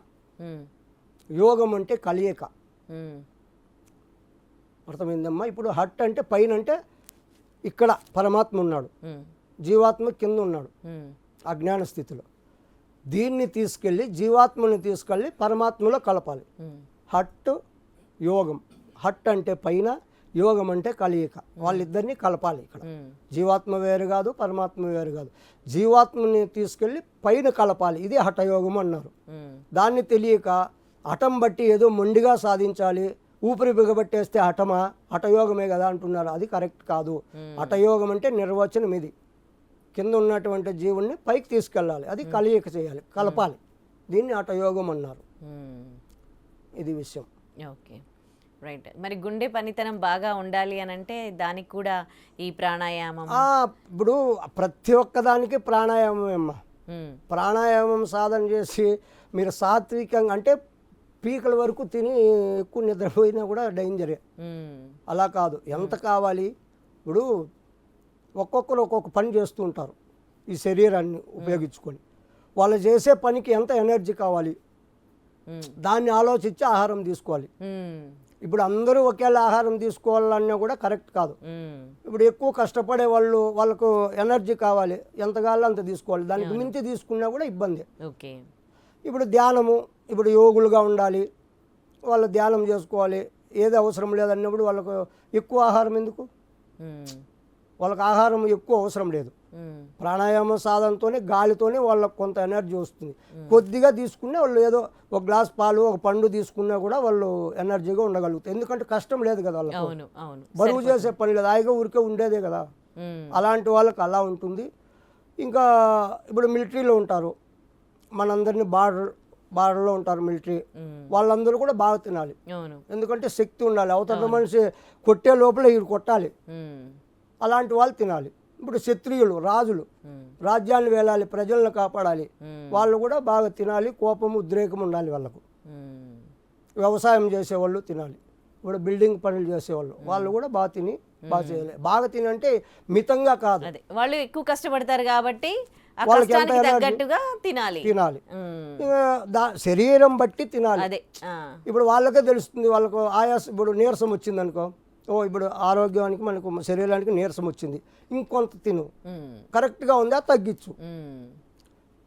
యోగం అంటే కలియక. అర్థమైందమ్మా? ఇప్పుడు హట్ అంటే పైన అంటే ఇక్కడ పరమాత్మ ఉన్నాడు, జీవాత్మ కింద ఉన్నాడు అజ్ఞాన స్థితిలో. దీన్ని తీసుకెళ్ళి జీవాత్మని తీసుకెళ్ళి పరమాత్మలో కలపాలి. హట్ యోగం. హట్ అంటే పైన, యోగం అంటే కలియిక. వాళ్ళిద్దరినీ కలపాలి. ఇక్కడ జీవాత్మ వేరు కాదు, పరమాత్మ వేరు కాదు. జీవాత్మని తీసుకెళ్ళి పైన కలపాలి. ఇది హఠయోగం అన్నారు. దాన్ని తెలియక హఠం బట్టి ఏదో మొండిగా సాధించాలి, ఊపిరి బిగబట్టేస్తే హఠమా, హఠయోగమే కదా అంటున్నారు. అది కరెక్ట్ కాదు. హఠయోగం అంటే నిర్వచనం ఇది. కింద ఉన్నటువంటి జీవుణ్ణి పైకి తీసుకెళ్ళాలి, అది కలియిక చేయాలి, కలపాలి. దీన్ని హఠయోగం అన్నారు. ఇది విషయం. Okay, right. మరి గుండె పనితనం బాగా ఉండాలి అని అంటే దానికి కూడా ఈ ప్రాణాయామం. ఇప్పుడు ప్రతి ఒక్కదానికి ప్రాణాయామం అమ్మా. ప్రాణాయామం సాధన చేసి మీరు సాత్వికంగా అంటే పీకల వరకు తిని ఎక్కువ నిద్రపోయినా కూడా డేంజరే. అలా కాదు, ఎంత కావాలి. ఇప్పుడు ఒక్కొక్కరు ఒక్కొక్క పని చేస్తూ ఉంటారు ఈ శరీరాన్ని ఉపయోగించుకొని. వాళ్ళు చేసే పనికి ఎంత ఎనర్జీ కావాలి దాన్ని ఆలోచించి ఆహారం తీసుకోవాలి. ఇప్పుడు అందరూ ఒకేలా ఆహారం తీసుకోవాలన్నా కూడా కరెక్ట్ కాదు. ఇప్పుడు ఎక్కువ కష్టపడే వాళ్ళు, వాళ్ళకు ఎనర్జీ కావాలి, ఎంత కావాలో అంత తీసుకోవాలి. దానికి మించి తీసుకున్నా కూడా ఇబ్బంది. ఇప్పుడు ధ్యానము, ఇప్పుడు యోగులుగా ఉండాలి, వాళ్ళు ధ్యానం చేసుకోవాలి. ఏది అవసరం లేదన్నప్పుడు వాళ్ళకు ఎక్కువ ఆహారం ఎందుకు? వాళ్ళకి ఆహారం ఎక్కువ అవసరం లేదు. ప్రాణాయామ సాధనతోనే గాలితోనే వాళ్ళకు కొంత ఎనర్జీ వస్తుంది. కొద్దిగా తీసుకునే వాళ్ళు ఏదో ఒక గ్లాస్ పాలు, ఒక పండు తీసుకున్నా కూడా వాళ్ళు ఎనర్జీగా ఉండగలుగుతారు. ఎందుకంటే కష్టం లేదు కదా వాళ్ళకు, బరువు చేసే పని లేదు, హాయిగా ఊరికే ఉండేదే కదా. అలాంటి వాళ్ళకి అలా ఉంటుంది. ఇంకా ఇప్పుడు మిలిటరీలో ఉంటారు, మనందరినీ బార్డర్లో ఉంటారు మిలిటరీ వాళ్ళందరూ కూడా బాగా తినాలి. ఎందుకంటే శక్తి ఉండాలి, అవతల మనిషి కొట్టే లోపల వీరు కొట్టాలి, అలాంటి వాళ్ళు తినాలి. ఇప్పుడు క్షత్రియులు, రాజులు రాజ్యాన్ని వేలాలి, ప్రజలను కాపాడాలి, వాళ్ళు కూడా బాగా తినాలి, కోపం ఉద్రేకం ఉండాలి వాళ్ళకు. వ్యవసాయం చేసేవాళ్ళు తినాలి, ఇప్పుడు బిల్డింగ్ పనులు చేసేవాళ్ళు వాళ్ళు కూడా బాగా తిని బాగా చేయలేదు. బాగా తినంటే మితంగా కాదు, అదే వాళ్ళు ఎక్కువ కష్టపడతారు కాబట్టి ఆ వాళ్ళకి ఎంత కష్టానికి ఎనర్జీ తగ్గట్టుగా తినాలి. తినాలి. ఇంకా శరీరం బట్టి తినాలి. అదే ఇప్పుడు వాళ్ళకే తెలుస్తుంది, వాళ్ళకు ఆయాసం, ఇప్పుడు నీరసం వచ్చింది అనుకో, ఇప్పుడు ఆరోగ్యానికి మనకు శరీరానికి నీరసం వచ్చింది, ఇంకొంత తిను, కరెక్ట్గా ఉందా తగ్గించు.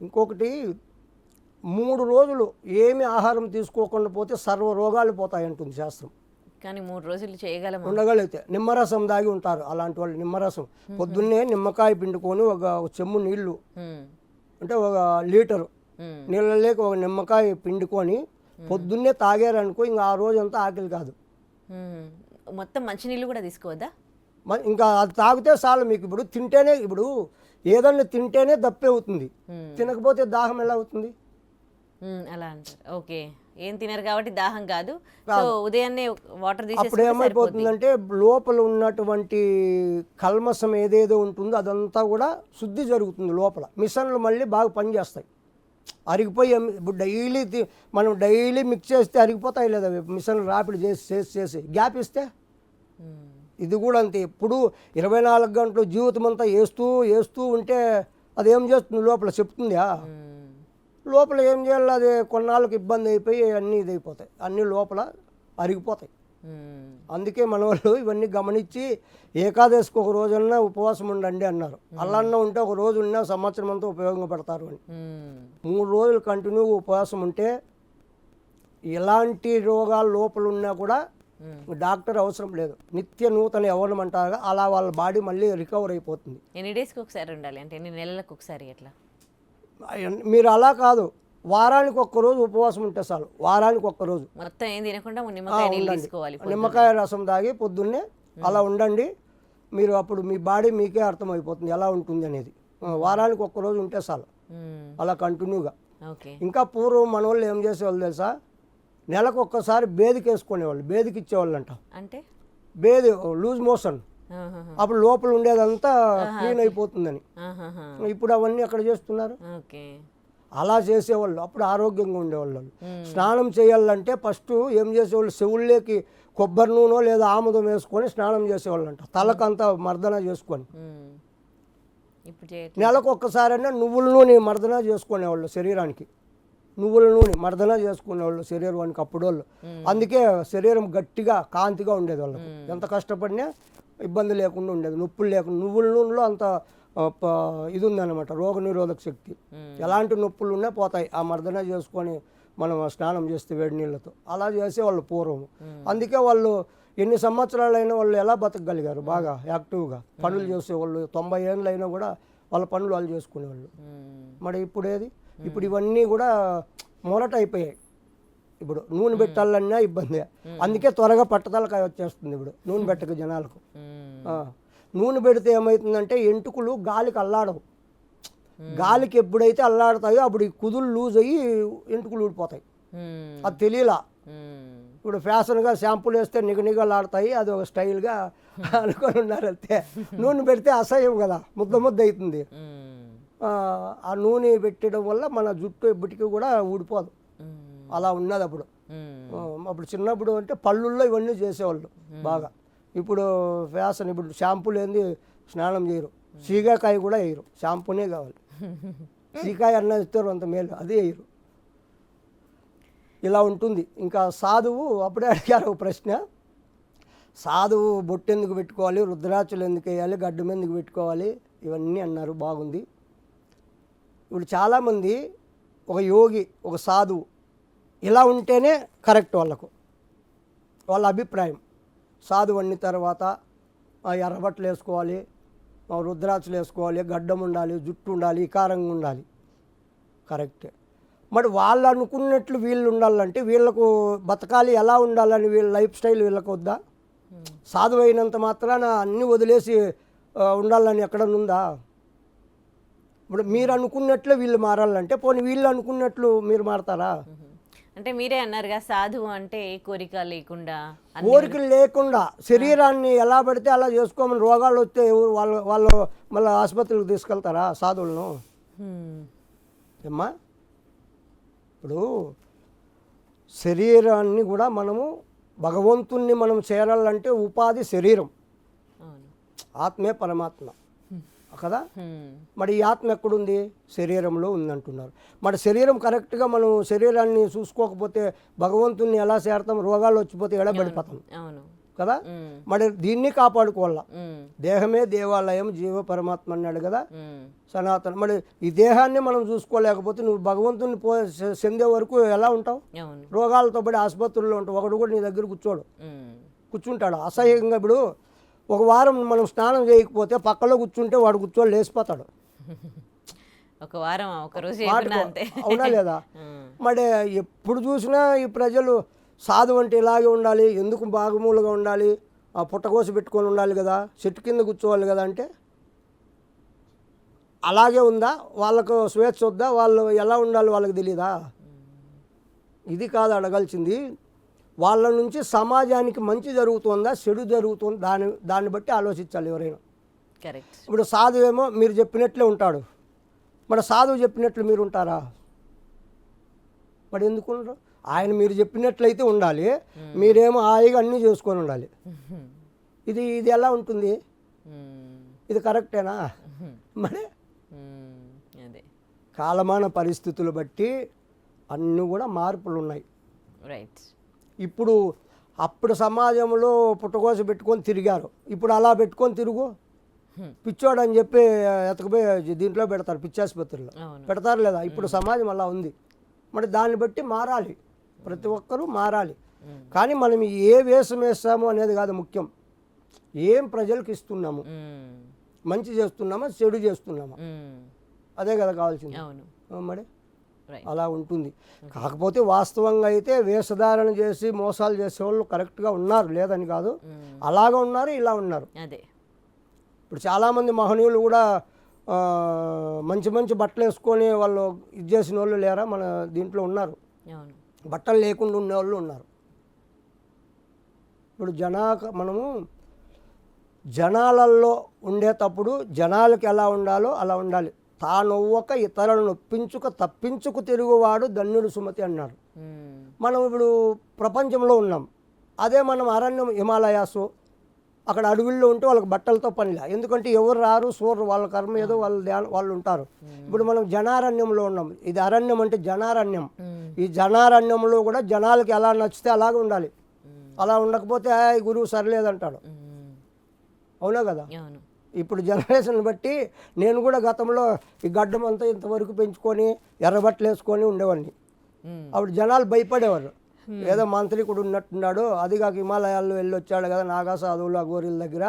ఇంకొకటి 3 రోజులు ఏమి ఆహారం తీసుకోకుండా పోతే సర్వ రోగాలు పోతాయి అంటుంది శాస్త్రం. కానీ 3 రోజులు చేయగలమా? ఉండగలిగితే నిమ్మరసం దాగి ఉంటారు అలాంటి వాళ్ళు. నిమ్మరసం పొద్దున్నే నిమ్మకాయ పిండుకొని ఒక చెమ్ము నీళ్లు, అంటే 1 లీటరు నీళ్ళలేక ఒక నిమ్మకాయ పిండుకొని పొద్దున్నే తాగారనుకో, ఇంకా ఆ రోజంతా ఆకలి కాదు. మొత్తం మంచినీళ్ళు కూడా తీసుకోవద్దా? ఇంకా అది తాగితే చాలు మీకు. ఇప్పుడు తింటేనే, ఇప్పుడు ఏదన్నా తింటేనే దప్పే అవుతుంది, తినకపోతే దాహం ఎలా అవుతుంది? అలా అంటారు. ఓకే, ఏం తినరు కాబట్టి దాహం కాదు. సో ఉదయాన్నే వాటర్ అప్పుడు తీసేసుకుంటే సరిపోద్ది. ఏమైపోతుందంటే లోపల ఉన్నటువంటి కల్మసం ఏదేదో ఉంటుందో అదంతా కూడా శుద్ధి జరుగుతుంది లోపల. మిషన్లు మళ్ళీ బాగా పనిచేస్తాయి. అరిగిపోయి ఇప్పుడు మనం డైలీ మిక్స్ చేస్తే అరిగిపోతాయి లేదా మిషన్లు రాపిడి చేసి గ్యాప్ ఇస్తే. ఇది కూడా అంతే, ఎప్పుడు 24 గంటలు జీవితం అంతా వేస్తూ ఉంటే అదేం చేస్తుంది లోపల చెప్తుందా? లోపల ఏం చేయాలి, అది కొన్నాళ్ళకి ఇబ్బంది అయిపోయి అన్నీ ఇదైపోతాయి, అన్నీ లోపల అరిగిపోతాయి. అందుకే మన వాళ్ళు ఇవన్నీ గమనించి ఏకాదశికి 1 రోజన్నా ఉపవాసం ఉండండి అన్నారు. అల్లన్న ఉంటే 1 రోజు ఉన్నా సంవత్సరం అంతా ఉపయోగపడతారు అని. 3 రోజులు కంటిన్యూగా ఉపవాసం ఉంటే ఎలాంటి రోగాలు లోపల ఉన్నా కూడా డాక్టర్ అవసరం లేదు. నిత్య నూతన యవ్వనం అంటారు, అలా వాళ్ళ బాడీ మళ్ళీ రికవర్ అయిపోతుంది. ఎన్ని డేస్కి ఒకసారి ఉండాలి, అంటే ఎన్ని నెలలకు ఒకసారి ఎట్లా? మీరు అలా కాదు, వారానికి 1 రోజు ఉపవాసం ఉంటే చాలు. వారానికి 1 రోజు మొత్తం ఏం తినకుండా నిమ్మకాయ నీళ్ళు తీసుకోవాలి. నిమ్మకాయ రసం తాగి పొద్దున్నే అలా ఉండండి. మీరు అప్పుడు మీ బాడీ మీకే అర్థమైపోతుంది ఎలా ఉంటుంది అనేది. వారానికి 1 రోజు ఉంటే చాలు, అలా కంటిన్యూగా. ఇంకా పూర్వం మన వాళ్ళు ఏం చేసేవాళ్ళు తెలుసా, నెలకు ఒక్కసారి బేదికి వేసుకునేవాళ్ళు, బేదికి ఇచ్చేవాళ్ళు అంట. అంటే బేది లూజ్ మోషన్, అప్పుడు లోపల ఉండేదంతా క్లీన్ అయిపోతుందని. ఇప్పుడు అవన్నీ ఎక్కడ చేస్తున్నారు? అలా చేసేవాళ్ళు, అప్పుడు ఆరోగ్యంగా ఉండేవాళ్ళు. స్నానం చేయాలంటే ఫస్ట్ ఏం చేసేవాళ్ళు, చెవుల్లోకి కొబ్బరి నూనె లేదా ఆముదం వేసుకొని స్నానం చేసేవాళ్ళు అంట, తలకంతా మర్దన చేసుకొని. నెలకు ఒక్కసారైనా నువ్వుల నూనె మర్దన చేసుకునేవాళ్ళు శరీరానికి, నువ్వుల నూనె మర్దన చేసుకునేవాళ్ళు శరీరానికి అప్పుడు వాళ్ళు. అందుకే శరీరం గట్టిగా కాంతిగా ఉండేది వాళ్ళకి. ఎంత కష్టపడినా ఇబ్బంది లేకుండా ఉండేది, నొప్పులు లేకుండా. నువ్వుల నూనెలో అంత ఇది ఉందన్నమాట, రోగ నిరోధక శక్తి. ఎలాంటి నొప్పులు ఉన్నా పోతాయి ఆ మర్దన చేసుకొని మనం స్నానం చేస్తే వేడి నీళ్ళతో. అలా చేసేవాళ్ళు పూర్వం. అందుకే వాళ్ళు ఎన్ని సంవత్సరాలైనా వాళ్ళు ఎలా బతకగలిగారు, బాగా యాక్టివ్గా పనులు చేసేవాళ్ళు. 90 ఏళ్ళు అయినా కూడా వాళ్ళ పనులు వాళ్ళు చేసుకునేవాళ్ళు. మరి ఇప్పుడు ఏది, ఇప్పుడు ఇవన్నీ కూడా మొరట అయిపోయాయి. ఇప్పుడు నూనె పెట్టాలన్నా ఇబ్బంది. అందుకే త్వరగా పట్టదలకాయ వచ్చేస్తుంది ఇప్పుడు నూనె పెట్టక జనాలకు. నూనె పెడితే ఏమవుతుందంటే ఎంటుకలు గాలికి అల్లాడవు. గాలికి ఎప్పుడైతే అల్లాడతాయో అప్పుడు ఈ కుదులు లూజ్ అయ్యి ఎంటుకలు ఊడిపోతాయి. అది తెలియలా. ఇప్పుడు ఫ్యాషన్గా షాంపూలు వేస్తే నిగనిగలాడతాయి, అది ఒక స్టైల్గా అనుకొని ఉన్నారు అంతే. నూనె పెడితే అసహ్యం కదా, ముద్ద అవుతుంది. ఆ నూనె పెట్టడం వల్ల మన జుట్టు ఎప్పటికీ కూడా ఊడిపోదు. అలా ఉన్నది అప్పుడు. అప్పుడు చిన్నప్పుడు అంటే పళ్ళుల్లో ఇవన్నీ చేసేవాళ్ళు బాగా. ఇప్పుడు ఫ్యాషన్, ఇప్పుడు షాంపూలు ఏంది స్నానం చేయరు, సీకాకాయ కూడా వేయరు, షాంపూనే కావాలి. సీకాయ అన్న ఇస్తారు అంత మేలు, అదే వేయరు. ఇలా ఉంటుంది. ఇంకా సాధువు, అప్పుడే అడిగారు ఒక ప్రశ్న, సాధువు బొట్టు ఎందుకు పెట్టుకోవాలి, రుద్రాక్షలు ఎందుకు వేయాలి, గడ్డం ఎందుకు పెట్టుకోవాలి, ఇవన్నీ అన్నారు. బాగుంది. ఇప్పుడు చాలామంది ఒక యోగి, ఒక సాధువు ఇలా ఉంటేనే కరెక్ట్ వాళ్ళకు, వాళ్ళ అభిప్రాయం. సాధువు అన్న తర్వాత ఎర్రబట్టలు వేసుకోవాలి, రుద్రాక్షలు వేసుకోవాలి, గడ్డం ఉండాలి, జుట్టు ఉండాలి, ఇకారంగా ఉండాలి, కరెక్టే. మరి వాళ్ళు అనుకున్నట్లు వీళ్ళు ఉండాలంటే వీళ్ళకు బతకాలి, ఎలా ఉండాలని వీళ్ళ లైఫ్ స్టైల్ వీళ్ళకు వద్దా? సాధువు అయినంత మాత్రాన అన్నీ వదిలేసి ఉండాలని ఎక్కడనుందా? ఇప్పుడు మీరు అనుకున్నట్లు వీళ్ళు మారాలంటే పోనీ వీళ్ళు అనుకున్నట్లు మీరు మారతారా? అంటే మీరే అన్నారుగా సాధువు అంటే కోరిక లేకుండా, కోరికలు లేకుండా శరీరాన్ని ఎలా పడితే అలా చేసుకోమని, రోగాలు వస్తే వాళ్ళు మళ్ళీ ఆసుపత్రికి తీసుకెళ్తారా సాధువులను? ఏమ్మా, ఇప్పుడు శరీరాన్ని కూడా మనము భగవంతుణ్ణి మనం చేరాలంటే ఉపాధి శరీరం. ఆత్మే పరమాత్మ కదా. మరి ఈ ఆత్మ ఎక్కడుంది? శరీరంలో ఉందంటున్నారు. మరి శరీరం కరెక్ట్గా మనం శరీరాన్ని చూసుకోకపోతే భగవంతుని ఎలా చేరతాం? రోగాలు వచ్చిపోతే ఎడబడిపోతాం కదా. మరి దీన్ని కాపాడుకోవాలా. దేహమే దేవాలయం, జీవ పరమాత్మ అన్నాడు కదా సనాతన. మరి ఈ దేహాన్ని మనం చూసుకోలేకపోతే నువ్వు భగవంతుని చెందే వరకు ఎలా ఉంటావు? రోగాలతో పడి ఆసుపత్రుల్లో ఉంటావు. ఒకడు కూడా నీ దగ్గర కూర్చుంటాడు అసహ్యంగా. ఇప్పుడు ఒక వారం మనం స్నానం చేయకపోతే పక్కలో కూర్చుంటే వాడు కూర్చొని లేచిపోతాడు. ఒక వారం ఒక రోజు అవునా లేదా? మరి ఎప్పుడు చూసినా ఈ ప్రజలు సాధు అంటే ఇలాగే ఉండాలి, ఎందుకు బాగుమూలుగా ఉండాలి, ఆ పుట్టకోసి పెట్టుకొని ఉండాలి కదా, చెట్టు కింద కూర్చోవాలి కదా అంటే అలాగే ఉందా? వాళ్ళకు స్వేచ్ఛ వద్దా? వాళ్ళు ఎలా ఉండాలి వాళ్ళకి తెలీదా? ఇది కాదు అడగాల్సింది. వాళ్ళ నుంచి సమాజానికి మంచి జరుగుతుందా చెడు జరుగుతుందా దాన్ని బట్టి ఆలోచించాలి ఎవరైనా. ఇప్పుడు సాధువు ఏమో మీరు చెప్పినట్లే ఉంటాడు, మరి సాధువు చెప్పినట్లు మీరు ఉంటారా? మరి ఎందుకు ఉండరు? ఆయన మీరు చెప్పినట్లయితే ఉండాలి, మీరేమో హాయిగా అన్నీ చేసుకొని ఉండాలి. ఇది ఎలా ఉంటుంది? ఇది కరెక్టేనా? మరి కాలమాన పరిస్థితులు బట్టి అన్నీ కూడా మార్పులు ఉన్నాయి. ఇప్పుడు అప్పుడు సమాజంలో పుట్టకోస పెట్టుకొని తిరిగారు, ఇప్పుడు అలా పెట్టుకొని తిరుగు పిచ్చోడు అని చెప్పి ఎతకపోయి దీంట్లో పెడతారు, పిచ్చాసుపత్రిలో పెడతారు లేదా? ఇప్పుడు సమాజం అలా ఉంది. మరి దాన్ని బట్టి మారాలి, ప్రతి ఒక్కరూ మారాలి. కానీ మనం ఏ వేషం వేస్తాము అనేది కాదు ముఖ్యం, ఏం ప్రజలకు ఇస్తున్నాము, మంచి చేస్తున్నామా చెడు చేస్తున్నామా, అదే కదా కావాల్సింది. మరి అలా ఉంటుంది. కాకపోతే వాస్తవంగా అయితే వేషధారణ చేసి మోసాలు చేసే వాళ్ళు కరెక్ట్గా ఉన్నారు, లేదని కాదు, అలాగా ఉన్నారు, ఇలా ఉన్నారు. ఇప్పుడు చాలామంది మహనీయులు కూడా మంచి మంచి బట్టలు వేసుకొని వాళ్ళు ఇది చేసిన వాళ్ళు లేరా? మన దీంట్లో ఉన్నారు, బట్టలు లేకుండా ఉండేవాళ్ళు ఉన్నారు. ఇప్పుడు మనము జనాలలో ఉండేటప్పుడు జనాలకు ఎలా ఉండాలో అలా ఉండాలి. తానొవ్వక ఇతరులను నొప్పించుక తప్పించుకు తిరుగువాడు ధన్యుడు సుమతి అన్నాడు. మనం ఇప్పుడు ప్రపంచంలో ఉన్నాం, అదే మనం అరణ్యం హిమాలయాసు అక్కడ అడవుల్లో ఉంటే వాళ్ళకి బట్టలతో పనిలే, ఎందుకంటే ఎవరు రారు చూడరు, వాళ్ళ కర్మ ఏదో వాళ్ళు ఉంటారు. ఇప్పుడు మనం జనారణ్యంలో ఉన్నాం, ఇది అరణ్యం అంటే జనారణ్యం. ఈ జనారణ్యంలో కూడా జనాలకి ఎలా నచ్చితే అలాగే ఉండాలి, అలా ఉండకపోతే గురువు సరిలేదంటాడు. అవునా కదా? ఇప్పుడు జనరేషన్ బట్టి నేను కూడా గతంలో ఈ గడ్డం అంతా ఇంతవరకు పెంచుకొని ఎర్రబట్టలు వేసుకొని ఉండేవాడిని. అప్పుడు జనాలు భయపడేవారు, ఏదో మంత్రికుడు ఉన్నట్టున్నాడు, అది కాక హిమాలయాల్లో వెళ్ళి వచ్చాడు కదా నాగా సాధువులు అఘోరీల దగ్గర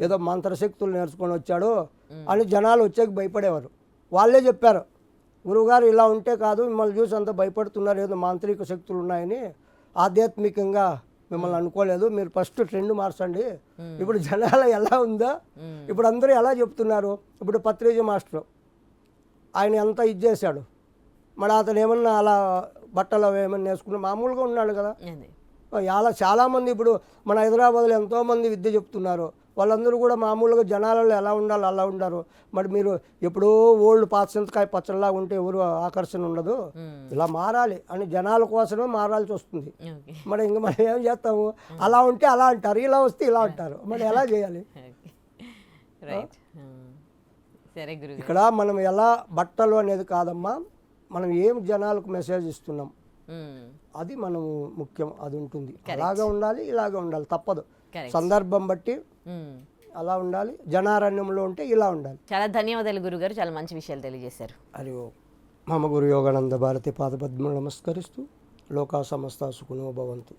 ఏదో మంత్రశక్తులు నేర్చుకొని వచ్చాడు అని జనాలు వచ్చాక భయపడేవారు. వాళ్ళే చెప్పారు, గురువుగారు ఇలా ఉంటే కాదు, మిమ్మల్ని చూసి అంతా భయపడుతున్నారు, ఏదో మాంత్రిక శక్తులు ఉన్నాయని, ఆధ్యాత్మికంగా మిమ్మల్ని అనుకోలేదు, మీరు ఫస్ట్ ట్రెండ్ మార్చండి. ఇప్పుడు జనాలు ఎలా ఉందో ఇప్పుడు అందరూ ఎలా చెప్తున్నారు. ఇప్పుడు పత్రిజీ మాస్టర్ ఆయన ఎంత ఇది చేశాడు, మరి అతను ఏమన్నా అలా బట్టలు ఏమన్నా వేసుకున్నా మామూలుగా ఉన్నాడు కదా. అలా చాలామంది ఇప్పుడు మన హైదరాబాద్లో ఎంతోమంది విద్య చెప్తున్నారు, వాళ్ళందరూ కూడా మామూలుగా జనాలలో ఎలా ఉండాలో అలా ఉండారు. మరి మీరు ఎప్పుడో ఓల్డ్ పాచింతకాయ పచ్చడిలాగా ఉంటే ఎవరు ఆకర్షణ ఉండదు, ఇలా మారాలి అని జనాల కోసమే మారాల్సి వస్తుంది. మరి ఇంక మనం ఏం చేస్తాము? అలా ఉంటే అలా అంటారు, ఇలా వస్తే ఇలా అంటారు, మరి ఎలా చేయాలి? ఇక్కడ మనం ఎలా బట్టలు అనేది కాదమ్మా, మనం ఏం జనాలకు మెసేజ్ ఇస్తున్నాం అది మనం ముఖ్యం, అది ఉంటుంది. అలాగా ఉండాలి, ఇలాగా ఉండాలి, తప్పదు, సందర్భం బట్టి అలా ఉండాలి. జనారణ్యంలో ఉంటే ఇలా ఉండాలి. చాలా ధన్యవాదాలు గురుగారు, చాలా మంచి విషయాలు తెలియజేశారు. హరి ఓం. మమ గురు యోగానంద భారతి పాదపద్మం నమస్కరిస్తూ లోకా సమస్త సుఖినో భవంతు.